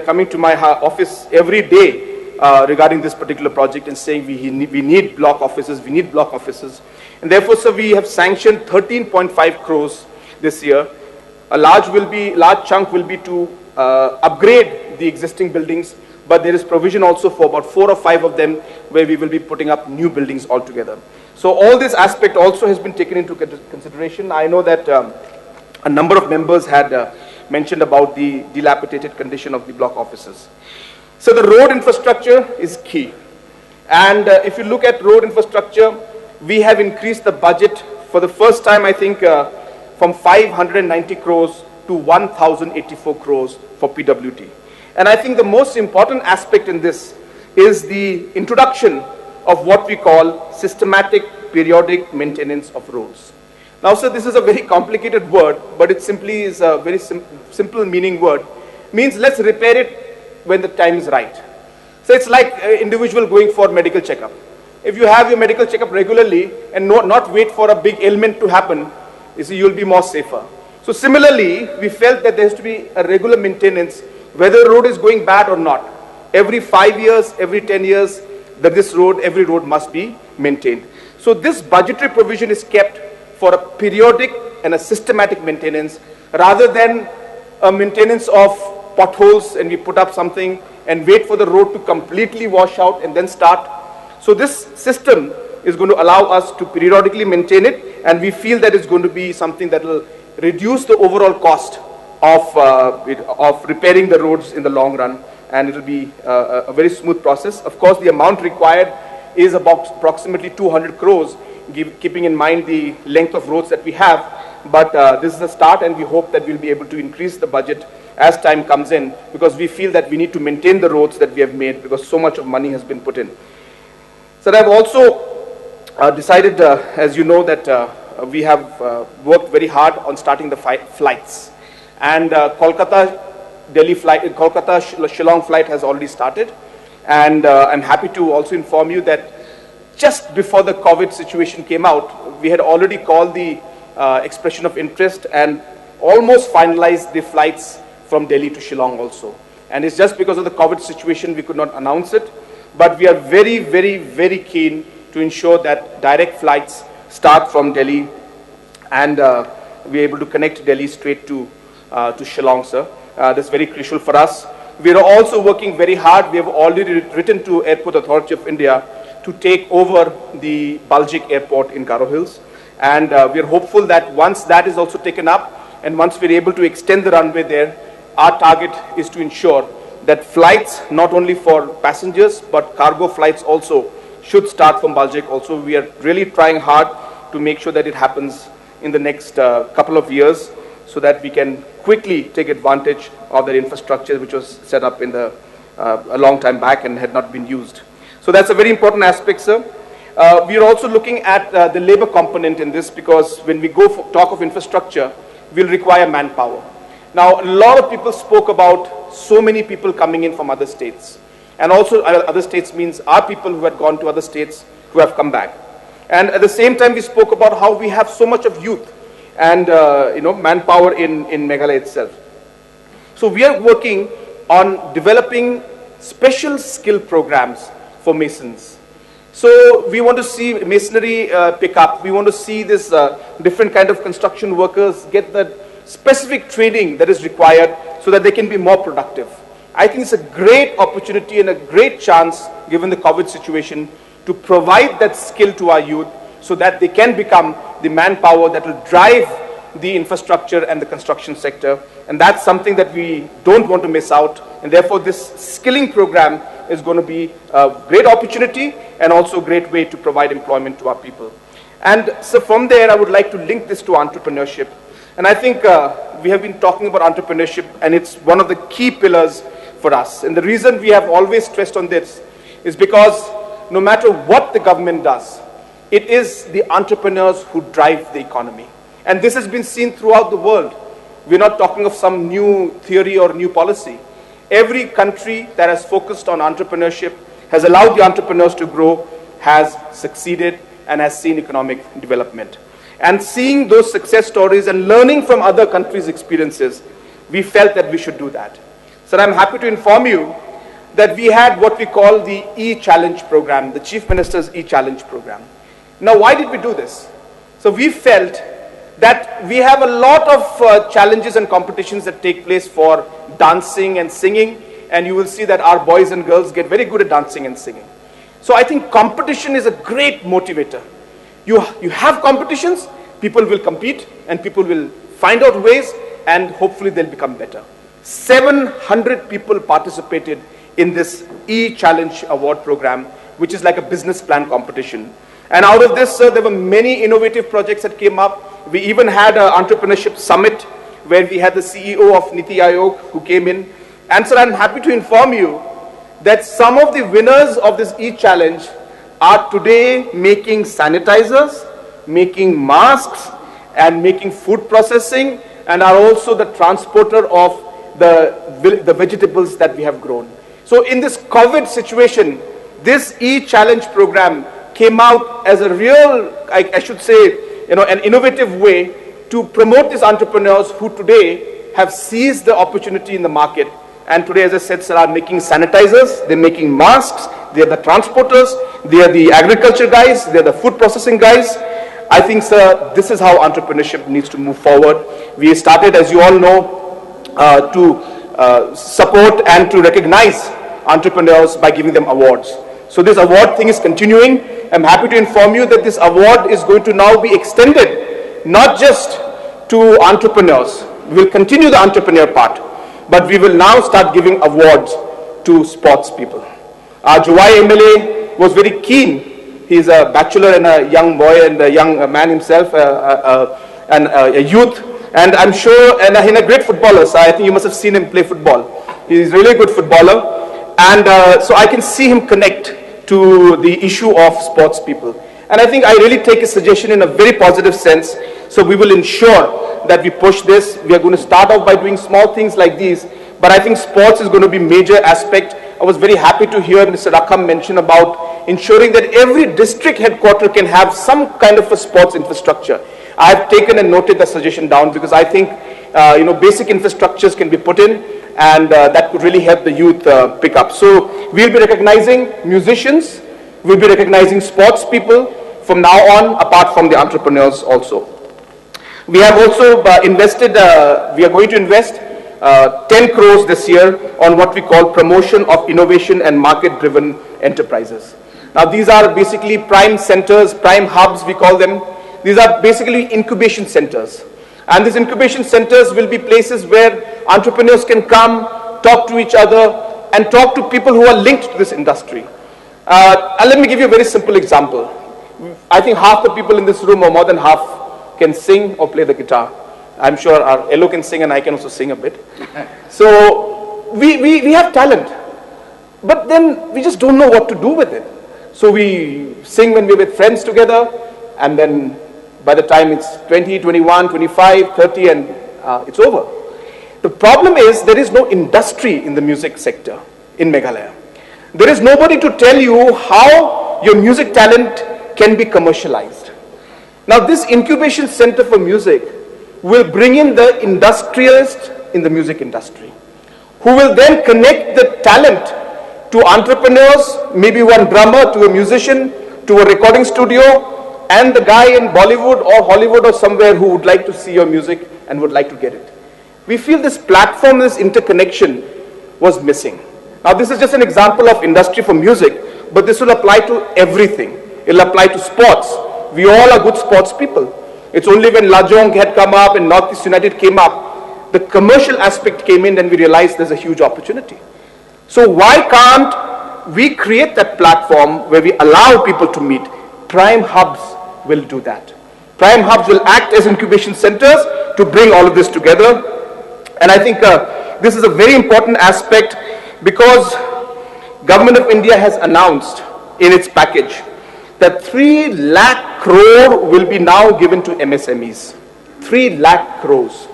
coming to my office every day regarding this particular project and saying we need block offices, we need block offices. And therefore, sir, we have sanctioned 13.5 crores this year. A large chunk will be to upgrade the existing buildings, but there is provision also for about 4 or 5 of them where we will be putting up new buildings altogether. So all this aspect also has been taken into consideration. I know that a number of members had mentioned about the dilapidated condition of the block offices. So the road infrastructure is key. And if you look at road infrastructure, we have increased the budget for the first time, I think, from 590 crores to 1,084 crores for PWT. And I think the most important aspect in this is the introduction of what we call systematic periodic maintenance of roads. Now, sir, this is a very complicated word, but it simply is a very simple meaning word. Means let's repair it when the time is right. So it's like an individual going for medical checkup. If you have your medical checkup regularly and not wait for a big ailment to happen, you see, you'll be more safer. So similarly, we felt that there has to be a regular maintenance, whether the road is going bad or not. Every 5 years, every 10 years, every road must be maintained. So this budgetary provision is kept for a periodic and a systematic maintenance rather than a maintenance of potholes and we put up something and wait for the road to completely wash out and then start. So this system is going to allow us to periodically maintain it, and we feel that it's going to be something that will reduce the overall cost of repairing the roads in the long run, and it will be a very smooth process. Of course, the amount required is about approximately 200 crores, keeping in mind the length of roads that we have. But this is a start, and we hope that we'll be able to increase the budget as time comes in, because we feel that we need to maintain the roads that we have made because so much of money has been put in. So I've also decided, as you know, that we have worked very hard on starting the flights. And Kolkata-Delhi flight, Kolkata-Shillong flight has already started. And I'm happy to also inform you that just before the COVID situation came out, we had already called the expression of interest and almost finalized the flights from Delhi to Shillong also. And it's just because of the COVID situation we could not announce it. But we are very, very, very keen to ensure that direct flights start from Delhi and we're able to connect Delhi straight to Shillong, sir. That's very crucial for us. We are also working very hard. We have already written to Airport Authority of India to take over the Baljik Airport in Garo Hills. And we are hopeful that once that is also taken up and once we're able to extend the runway there, our target is to ensure that flights, not only for passengers, but cargo flights also should start from Baljik also. We are really trying hard to make sure that it happens in the next couple of years so that we can quickly take advantage of that infrastructure which was set up in a long time back and had not been used. So that's a very important aspect, sir. We are also looking at the labor component in this, because when we go for talk of infrastructure, we'll require manpower. Now, a lot of people spoke about so many people coming in from other states. And also other states means our people who had gone to other states who have come back. And at the same time, we spoke about how we have so much of youth and manpower in Meghalaya itself. So we are working on developing special skill programs for masons. So we want to see masonry pick up. We want to see this different kind of construction workers get the specific training that is required so that they can be more productive. I think it's a great opportunity and a great chance, given the COVID situation, to provide that skill to our youth so that they can become the manpower that will drive the infrastructure and the construction sector. And that's something that we don't want to miss out. And therefore, this skilling program is going to be a great opportunity and also a great way to provide employment to our people. And so from there, I would like to link this to entrepreneurship. And I think we have been talking about entrepreneurship, and it's one of the key pillars for us. And the reason we have always stressed on this is because no matter what the government does, it is the entrepreneurs who drive the economy. And this has been seen throughout the world. We're not talking of some new theory or new policy. Every country that has focused on entrepreneurship, has allowed the entrepreneurs to grow, has succeeded and has seen economic development. And seeing those success stories and learning from other countries' experiences, we felt that we should do that. So I'm happy to inform you that we had what we call the E-Challenge program, the Chief Minister's E-Challenge program. Now, why did we do this? So we felt that we have a lot of challenges and competitions that take place for dancing and singing, and you will see that our boys and girls get very good at dancing and singing. So I think competition is a great motivator. You have competitions, people will compete, and people will find out ways, and hopefully they'll become better. 700 people participated in this E-Challenge Award program, which is like a business plan competition. And out of this, there were many innovative projects that came up. We even had an entrepreneurship summit where we had the CEO of Niti Aayog who came in. And so I'm happy to inform you that some of the winners of this E-Challenge are today making sanitizers, making masks, and making food processing, and are also the transporter of the vegetables that we have grown. So in this COVID situation, this E-Challenge program came out as a real, I should say, an innovative way to promote these entrepreneurs who today have seized the opportunity in the market. And today, as I said, sir, are making sanitizers, they're making masks, they're the transporters, they're the agriculture guys, they're the food processing guys. I think, sir, this is how entrepreneurship needs to move forward. We started, as you all know, to support and to recognize entrepreneurs by giving them awards. So this award thing is continuing. I'm happy to inform you that this award is going to now be extended, not just to entrepreneurs. We will continue the entrepreneur part, but we will now start giving awards to sports people. Our Juwai MLA was very keen. He's a bachelor and a young boy and a young man himself, and a youth. And I'm sure, and he's a great footballer, so I think you must have seen him play football. He's really a good footballer. And so I can see him connect to the issue of sports people. And I think I really take his suggestion in a very positive sense. So we will ensure that we push this. We are going to start off by doing small things like these. But I think sports is going to be a major aspect. I was very happy to hear Mr. Rakham mention about ensuring that every district headquarter can have some kind of a sports infrastructure. I have taken and noted the suggestion down because I think basic infrastructures can be put in, and that could really help the youth pick up. So we'll be recognizing musicians, we'll be recognizing sports people from now on, apart from the entrepreneurs also. We have also invested, we are going to invest 10 crores this year on what we call promotion of innovation and market-driven enterprises. Now these are basically prime centers, prime hubs we call them. These are basically incubation centers. And these incubation centers will be places where entrepreneurs can come, talk to each other, and talk to people who are linked to this industry. Let me give you a very simple example. I think half the people in this room, or more than half, can sing or play the guitar. I'm sure our Elo can sing and I can also sing a bit. So we have talent, but then we just don't know what to do with it. So we sing when we're with friends together, and then by the time it's 20, 21, 25, 30, and it's over. The problem is there is no industry in the music sector in Meghalaya. There is nobody to tell you how your music talent can be commercialized. Now this incubation center for music will bring in the industrialists in the music industry, who will then connect the talent to entrepreneurs, maybe one drummer to a musician, to a recording studio, and the guy in Bollywood or Hollywood or somewhere who would like to see your music and would like to get it. We feel this platform, this interconnection was missing. Now this is just an example of industry for music, but this will apply to everything. It will apply to sports. We all are good sports people. It's only when Lajong had come up and Northeast United came up, the commercial aspect came in and we realized there's a huge opportunity. So why can't we create that platform where we allow people to meet? Prime hubs will do that. Prime hubs will act as incubation centers to bring all of this together. And I think this is a very important aspect, because Government of India has announced in its package that 3 lakh crore will be now given to MSMEs. 3 lakh crores.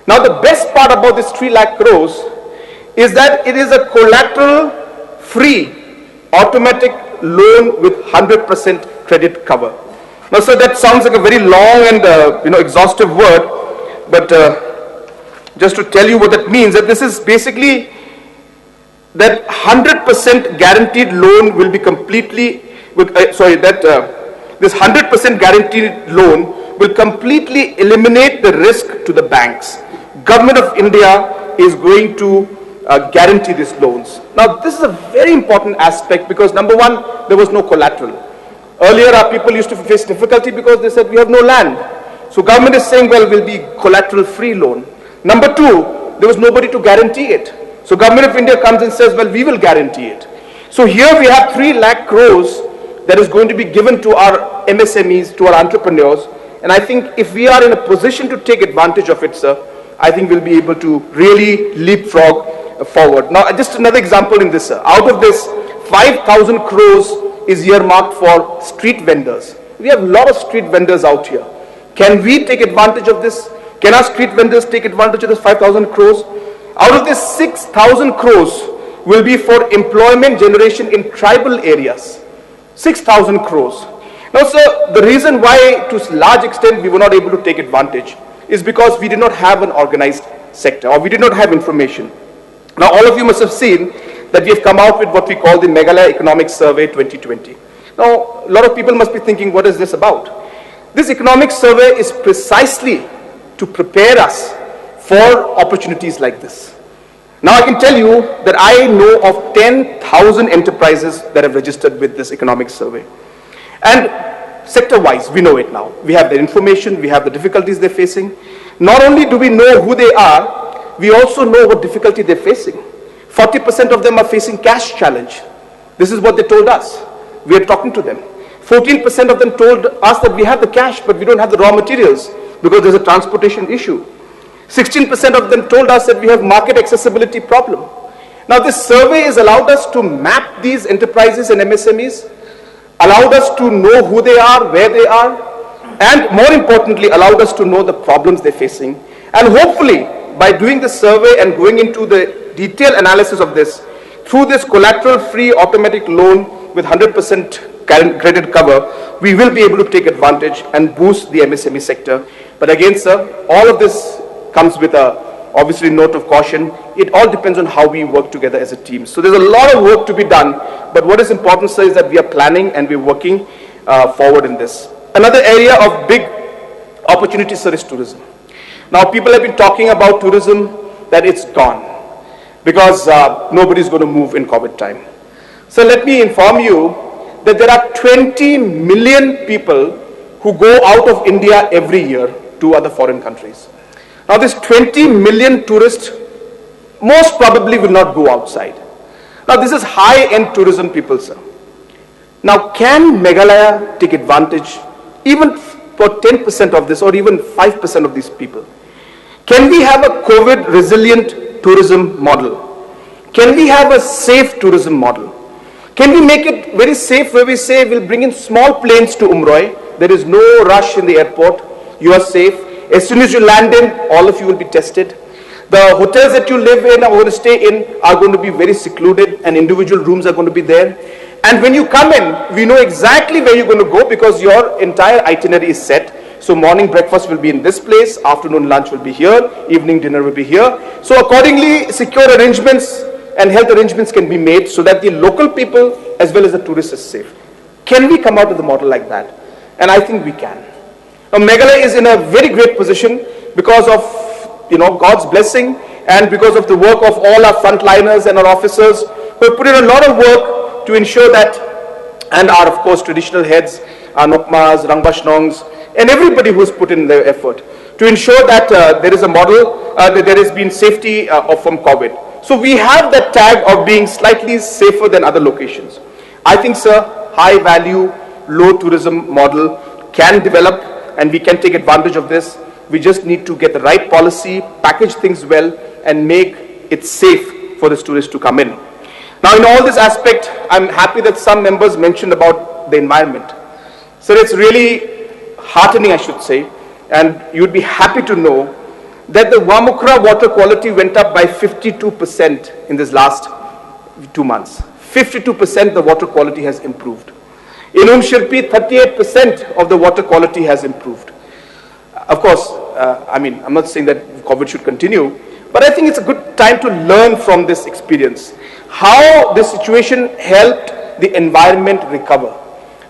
Now the best part about this 3 lakh crores is that it is a collateral free automatic loan with 100% credit cover. Now sir, that sounds like a very long and exhaustive word, but just to tell you what that means, that this is basically that 100% guaranteed loan will be completely, this 100% guaranteed loan will completely eliminate the risk to the banks. Government of India is going to guarantee these loans. Now this is a very important aspect, because number one, there was no collateral. Earlier our people used to face difficulty because they said we have no land. So government is saying, well, we'll be collateral free loan. Number two, there was nobody to guarantee it. So Government of India comes and says, well, we will guarantee it. So here we have 3 lakh crores that is going to be given to our MSMEs, to our entrepreneurs. And I think if we are in a position to take advantage of it, sir, I think we'll be able to really leapfrog forward. Now, just another example in this, sir. Out of this, 5,000 crores is earmarked for street vendors. We have a lot of street vendors out here. Can we take advantage of this? Can our street vendors take advantage of this 5,000 crores? Out of this, 6,000 crores will be for employment generation in tribal areas. 6,000 crores. Now, sir, the reason why to a large extent we were not able to take advantage is because we did not have an organized sector, or we did not have information. Now, all of you must have seen that we have come out with what we call the Meghalaya Economic Survey 2020. Now, a lot of people must be thinking, what is this about? This economic survey is precisely to prepare us for opportunities like this. Now I can tell you that I know of 10,000 enterprises that have registered with this economic survey. And sector-wise, we know it now. We have their information, we have the difficulties they're facing. Not only do we know who they are, we also know what difficulty they're facing. 40% of them are facing cash challenge. This is what they told us. We are talking to them. 14% of them told us that we have the cash, but we don't have the raw materials because there's a transportation issue. 16% of them told us that we have market accessibility problem. Now this survey has allowed us to map these enterprises and MSMEs, allowed us to know who they are, where they are, and more importantly, allowed us to know the problems they're facing. And hopefully, by doing the survey and going into the detailed analysis of this, through this collateral-free automatic loan with 100% credit cover, we will be able to take advantage and boost the MSME sector. But again, sir, all of this comes with a obviously note of caution. It all depends on how we work together as a team. So there's a lot of work to be done, but what is important, sir, is that we are planning and we're working forward in this. Another area of big opportunity, sir, is tourism. Now people have been talking about tourism, that it's gone because nobody's going to move in COVID time. So let me inform you that there are 20 million people who go out of India every year to other foreign countries. Now this 20 million tourists most probably will not go outside. Now this is high-end tourism, people, sir. Now can Meghalaya take advantage even for 10% of this or even 5% of these people? Can we have a COVID resilient tourism model? Can we have a safe tourism model? Can we make it very safe where we say we'll bring in small planes to Umroi? There is no rush in the airport. You are safe. As soon as you land in, all of you will be tested. The hotels that you live in or going to stay in are going to be very secluded, and individual rooms are going to be there. And when you come in, we know exactly where you're going to go because your entire itinerary is set. So morning breakfast will be in this place, afternoon lunch will be here, evening dinner will be here. So accordingly, secure arrangements and health arrangements can be made so that the local people as well as the tourists are safe. Can we come out with a model like that? And I think we can. Now Meghalaya is in a very great position because of God's blessing and because of the work of all our frontliners and our officers who have put in a lot of work to ensure that, and our of course traditional heads, our Nokmas, Rangbashnongs, and everybody who's put in their effort to ensure that there is a model, that there has been safety from COVID. So we have that tag of being slightly safer than other locations. I think, sir, high value, low tourism model can develop and we can take advantage of this. We just need to get the right policy, package things well, and make it safe for the tourists to come in. Now, in all this aspect, I'm happy that some members mentioned about the environment. So it's really heartening, I should say, and you'd be happy to know that the Wamukra water quality went up by 52% in this last 2 months. 52% the water quality has improved. In Shirpi, 38% of the water quality has improved. Of course, I'm not saying that COVID should continue, but I think it's a good time to learn from this experience, how this situation helped the environment recover.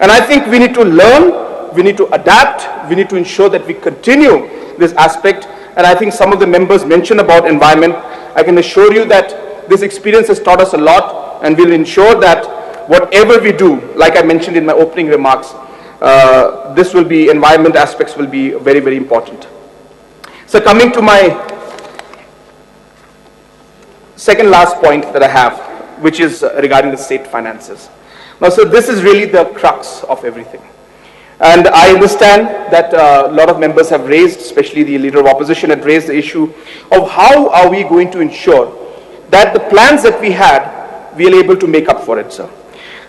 And I think we need to learn, we need to adapt, we need to ensure that we continue this aspect. And I think some of the members mentioned about environment. I can assure you that this experience has taught us a lot, and we'll ensure that whatever we do, like I mentioned in my opening remarks, environment aspects will be very, very important. So coming to my second last point that I have, which is regarding the state finances. Now, so this is really the crux of everything. And I understand that a lot of members have raised, especially the leader of opposition had raised the issue of how are we going to ensure that the plans that we had, we are able to make up for it, sir.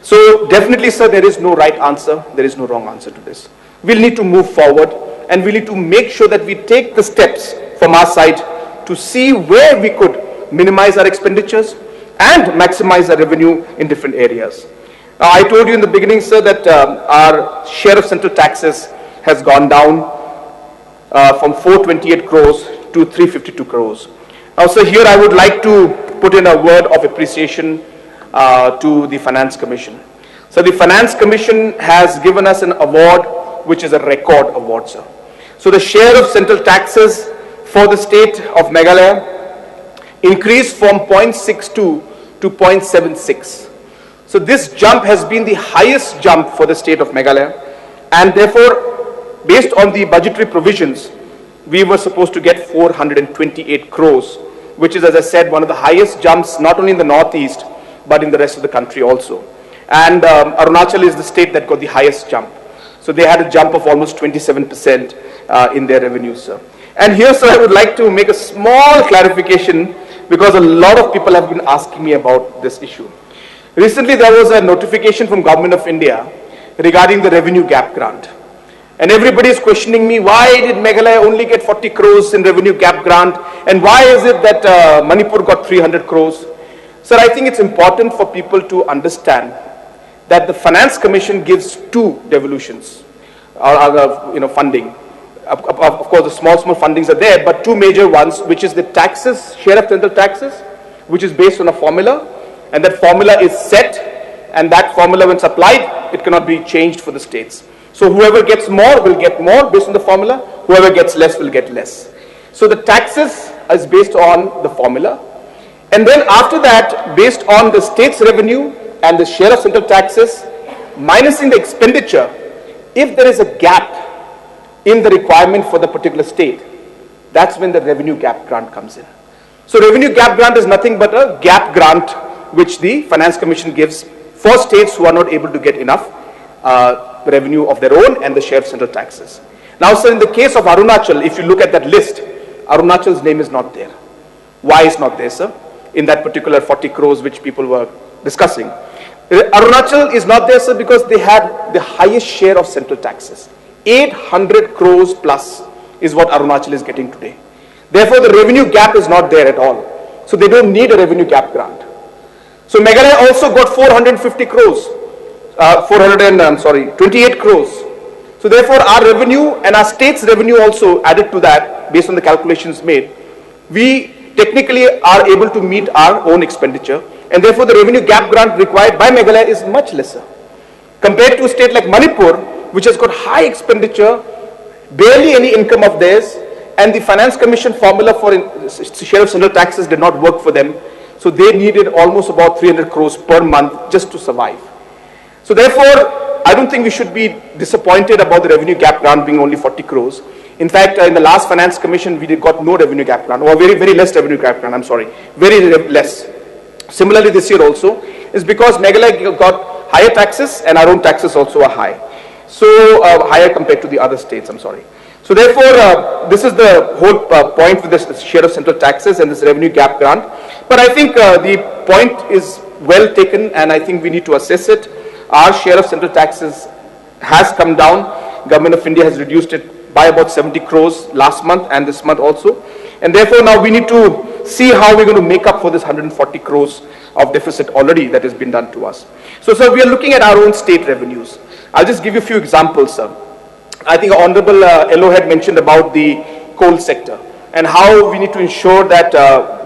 So definitely, sir, there is no right answer, there is no wrong answer to this. We'll need to move forward and we need to make sure that we take the steps from our side to see where we could minimize our expenditures and maximize our revenue in different areas. I told you in the beginning, sir, that our share of central taxes has gone down from 428 crores to 352 crores. Now, sir, here I would like to put in a word of appreciation to the Finance Commission. So the Finance Commission has given us an award, which is a record award, sir. So the share of central taxes for the state of Meghalaya increased from 0.62 to 0.76. So this jump has been the highest jump for the state of Meghalaya, and therefore, based on the budgetary provisions, we were supposed to get 428 crores, which is, as I said, one of the highest jumps, not only in the northeast, but in the rest of the country also. And Arunachal is the state that got the highest jump. So they had a jump of almost 27% in their revenues, sir. And here, sir, I would like to make a small clarification because a lot of people have been asking me about this issue. Recently, there was a notification from Government of India regarding the revenue gap grant. And everybody is questioning me, why did Meghalaya only get 40 crores in revenue gap grant? And why is it that Manipur got 300 crores? Sir, I think it's important for people to understand that the Finance Commission gives two devolutions, funding. Of course, the small fundings are there, but two major ones, which is the taxes, share of central taxes, which is based on a formula. And that formula is set, and that formula, when supplied, it cannot be changed for the states. So whoever gets more will get more based on the formula, whoever gets less will get less. So the taxes is based on the formula. And then after that, based on the state's revenue and the share of central taxes, minusing the expenditure, if there is a gap in the requirement for the particular state, that's when the revenue gap grant comes in. So revenue gap grant is nothing but a gap grant which the Finance Commission gives for states who are not able to get enough revenue of their own and the share of central taxes. Now, sir, in the case of Arunachal, if you look at that list, Arunachal's name is not there. Why is not there, sir? In that particular 40 crores which people were discussing. Arunachal is not there, sir, because they had the highest share of central taxes. 800 crores plus is what Arunachal is getting today. Therefore, the revenue gap is not there at all. So they don't need a revenue gap grant. So Meghalaya also got 450 crores, 28 crores. So therefore, our revenue and our state's revenue also added to that, based on the calculations made, we technically are able to meet our own expenditure, and therefore the revenue gap grant required by Meghalaya is much lesser. Compared to a state like Manipur, which has got high expenditure, barely any income of theirs, and the Finance Commission formula for share of central taxes did not work for them. So they needed almost about 300 crores per month just to survive. So therefore, I don't think we should be disappointed about the revenue gap grant being only 40 crores. In fact, in the last Finance Commission, we got no revenue gap grant, or very, very less revenue gap grant, very less. Similarly, this year also, is because Meghalaya got higher taxes and our own taxes also are high. So, higher compared to the other states, So therefore, this is the whole point with this share of central taxes and this revenue gap grant. But I think the point is well taken, and I think we need to assess it. Our share of central taxes has come down. Government of India has reduced it by about 70 crores last month and this month also. And therefore, now we need to see how we're going to make up for this 140 crores of deficit already that has been done to us. So, sir, we are looking at our own state revenues. I'll just give you a few examples, sir. I think Honorable LO had mentioned about the coal sector and how we need to ensure that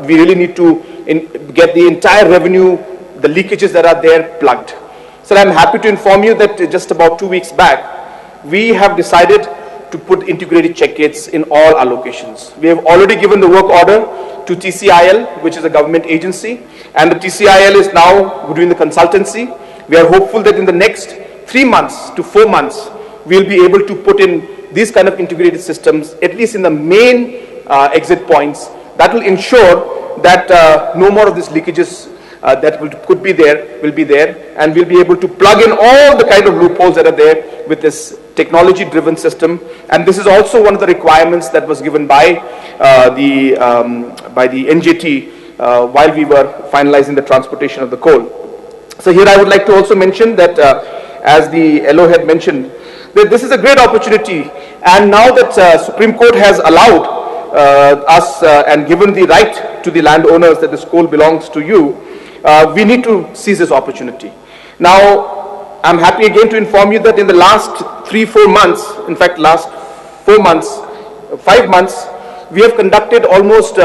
we really need to get the entire revenue, the leakages that are there, plugged. So I'm happy to inform you that just about 2 weeks back, we have decided to put integrated check gates in all our locations. We have already given the work order to TCIL, which is a government agency, and the TCIL is now doing the consultancy. We are hopeful that in the next 3 months to 4 months, we'll be able to put in these kind of integrated systems, at least in the main exit points. That will ensure that no more of these leakages that could be there will be there, and we'll be able to plug in all the kind of loopholes that are there with this technology-driven system. And this is also one of the requirements that was given by the NJT while we were finalizing the transportation of the coal. So here I would like to also mention that as the LO had mentioned, that this is a great opportunity, and now that Supreme Court has allowed us and given the right to the landowners that this coal belongs to you, we need to seize this opportunity. Now, I'm happy again to inform you that in the last 3-4 months, in fact last 4 months, 5 months, we have conducted almost,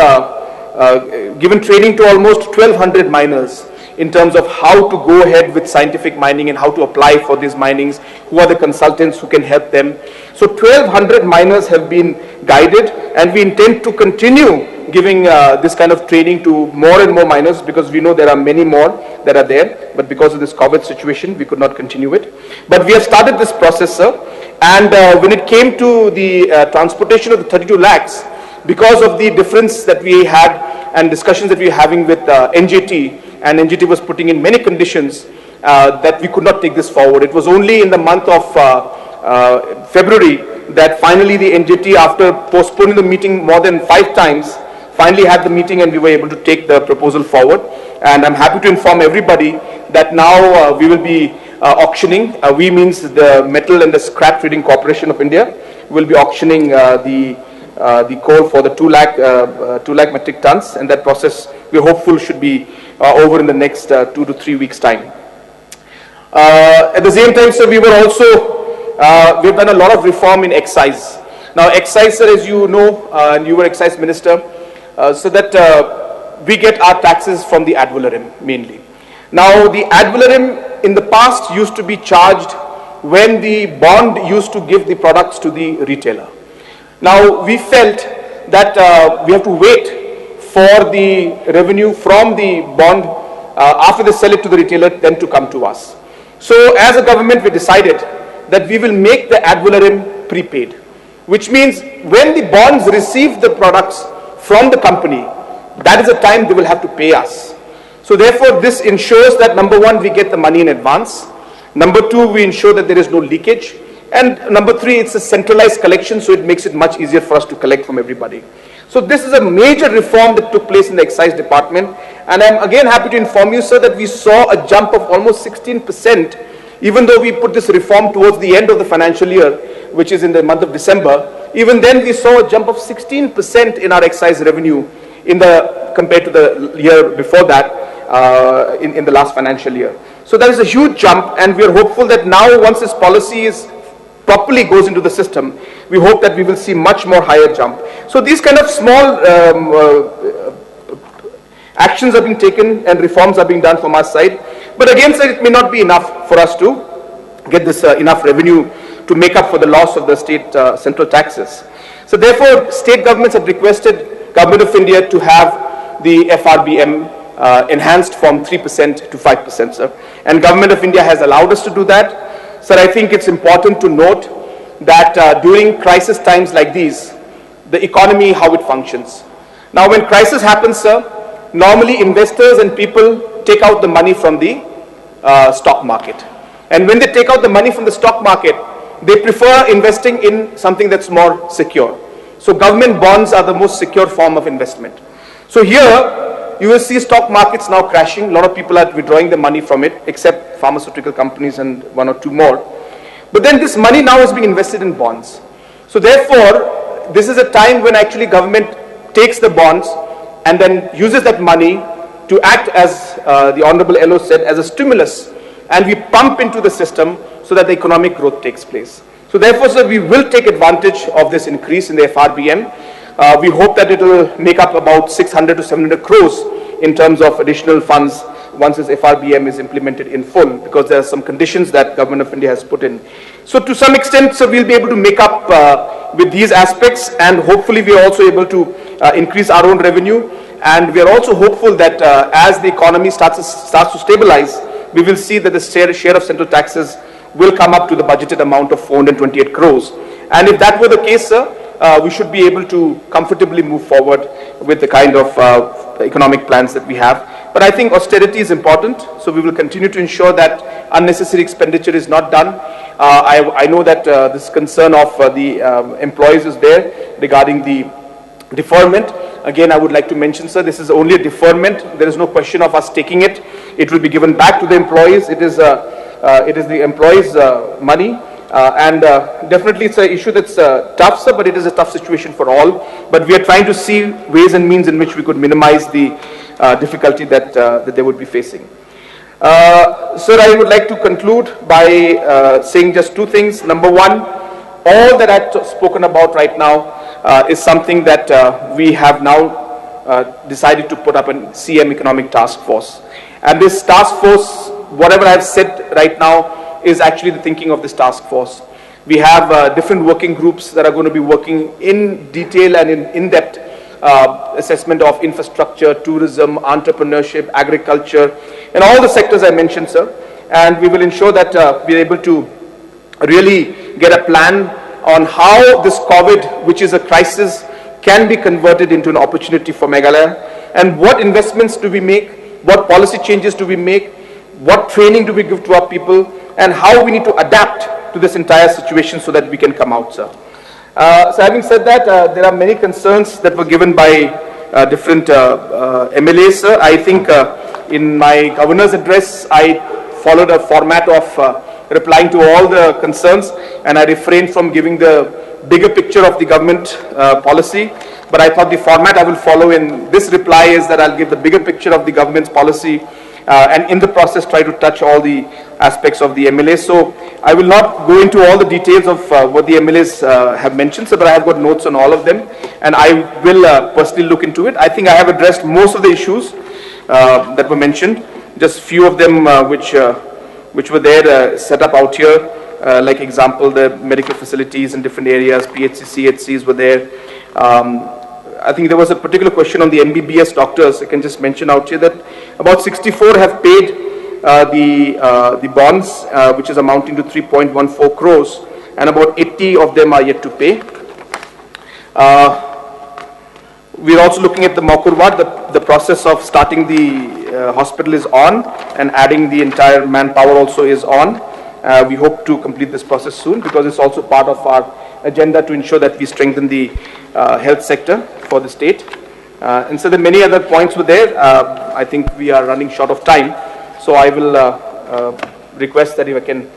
given training to almost 1,200 miners in terms of how to go ahead with scientific mining and how to apply for these minings, who are the consultants who can help them. So 1,200 miners have been guided, and we intend to continue giving this kind of training to more and more miners, because we know there are many more that are there, but because of this COVID situation, we could not continue it. But we have started this process, sir, and when it came to the transportation of the 32 lakhs, because of the difference that we had and discussions that we were having with NJT, and NGT was putting in many conditions that we could not take this forward. It was only in the month of February that finally the NGT, after postponing the meeting more than 5 times, finally had the meeting and we were able to take the proposal forward. And I'm happy to inform everybody that now we will be auctioning, we means the Metal and the Scrap Trading Corporation of India will be auctioning the coal for the 2 lakh metric tons, and that process we're hopeful should be over in the next 2 to 3 weeks time. At the same time, sir, we were also, we've done a lot of reform in excise. Now excise, sir, as you know, and you were excise minister, so that we get our taxes from the ad valorem mainly. Now the ad valorem in the past used to be charged when the bond used to give the products to the retailer. Now we felt that we have to wait for the revenue from the bond after they sell it to the retailer, then to come to us. So as a government, we decided that we will make the ad valorem prepaid, which means when the bonds receive the products from the company, that is the time they will have to pay us. So therefore, this ensures that number one, we get the money in advance. Number two, we ensure that there is no leakage. And number three, it's a centralized collection, so it makes it much easier for us to collect from everybody. So this is a major reform that took place in the excise department, And I'm again happy to inform you, sir, that we saw a jump of almost 16%, even though we put this reform towards the end of the financial year, which is in the month of December. Even then we saw a jump of 16% in our excise revenue compared to the year before that, in the last financial year. So that is a huge jump, and we are hopeful that now, once this policy properly goes into the system, we hope that we will see much more higher jump. So these kind of small actions are being taken and reforms are being done from our side. But again, sir, it may not be enough for us to get this enough revenue to make up for the loss of the state central taxes. So therefore, state governments have requested Government of India to have the FRBM enhanced from 3% to 5%, sir. And Government of India has allowed us to do that. Sir, I think it's important to note that during crisis times like these, the economy, how it functions. Now, when crisis happens, sir, normally investors and people take out the money from the stock market. And when they take out the money from the stock market, they prefer investing in something that's more secure. So government bonds are the most secure form of investment. So here, you will see stock markets now crashing. A lot of people are withdrawing the money from it, except pharmaceutical companies and one or two more. But then this money now is being invested in bonds. So therefore, this is a time when actually government takes the bonds and then uses that money to act, as the Honorable LO said, as a stimulus, and we pump into the system so that the economic growth takes place. So therefore, sir, we will take advantage of this increase in the FRBM. We hope that it will make up about 600 to 700 crores in terms of additional funds once this FRBM is implemented in full, because there are some conditions that Government of India has put in. So to some extent, so we'll be able to make up with these aspects, and hopefully we are also able to increase our own revenue. And we are also hopeful that as the economy starts to stabilize, we will see that the share of central taxes will come up to the budgeted amount of 428 crores. And if that were the case, sir, we should be able to comfortably move forward with the kind of economic plans that we have. But I think austerity is important, so we will continue to ensure that unnecessary expenditure is not done. I know that this concern of the employees is there regarding the deferment. Again, I would like to mention, sir, this is only a deferment. There is no question of us taking it. It will be given back to the employees. It is the employees' money. And definitely it's an issue that's tough, sir, but it is a tough situation for all. But we are trying to see ways and means in which we could minimize the difficulty that they would be facing. Sir, I would like to conclude by saying just two things. Number one, all that I've spoken about right now is something that we have now decided to put up a CM Economic Task Force. And this task force, whatever I've said right now, is actually the thinking of this task force. We have different working groups that are going to be working in detail and in in-depth assessment of infrastructure, tourism, entrepreneurship, agriculture, and all the sectors I mentioned, sir. And we will ensure that we are able to really get a plan on how this COVID, which is a crisis, can be converted into an opportunity for Meghalaya, and what investments do we make, what policy changes do we make, what training do we give to our people, and how we need to adapt to this entire situation so that we can come out, sir. So having said that, there are many concerns that were given by different MLAs, sir. I think in my governor's address, I followed a format of replying to all the concerns, and I refrained from giving the bigger picture of the government policy. But I thought the format I will follow in this reply is that I'll give the bigger picture of the government's policy, and in the process try to touch all the aspects of the MLAs. So I will not go into all the details of what the MLAs have mentioned, sir, but I have got notes on all of them, and I will personally look into it. I think I have addressed most of the issues that were mentioned. Just few of them which were there set up out here, like example, the medical facilities in different areas, PHC, CHCs were there. I think there was a particular question on the MBBS doctors. I can just mention out here that about 64 have paid the bonds, which is amounting to 3.14 crores, and about 80 of them are yet to pay. We're also looking at the Mokurwad. The process of starting the hospital is on, and adding the entire manpower also is on. We hope to complete this process soon, because it's also part of our agenda to ensure that we strengthen the health sector for the state. And so there many other points were there. I think we are running short of time. So I will request that if I can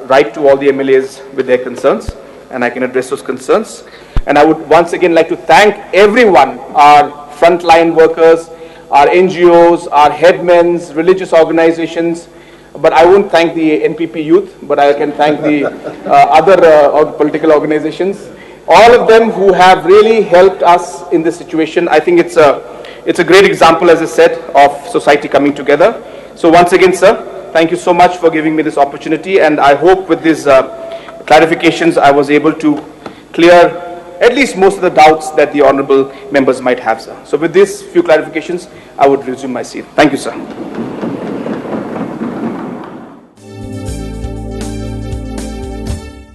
write to all the MLAs with their concerns, and I can address those concerns. And I would once again like to thank everyone, our frontline workers, our NGOs, our headmen, religious organizations. But I won't thank the NPP youth, but I can thank the other political organizations. All of them who have really helped us in this situation. I think it's a great example, as I said, of society coming together. So once again, sir, thank you so much for giving me this opportunity, and I hope with these clarifications I was able to clear at least most of the doubts that the honorable members might have, sir. So with these few clarifications, I would resume my seat. Thank you, sir.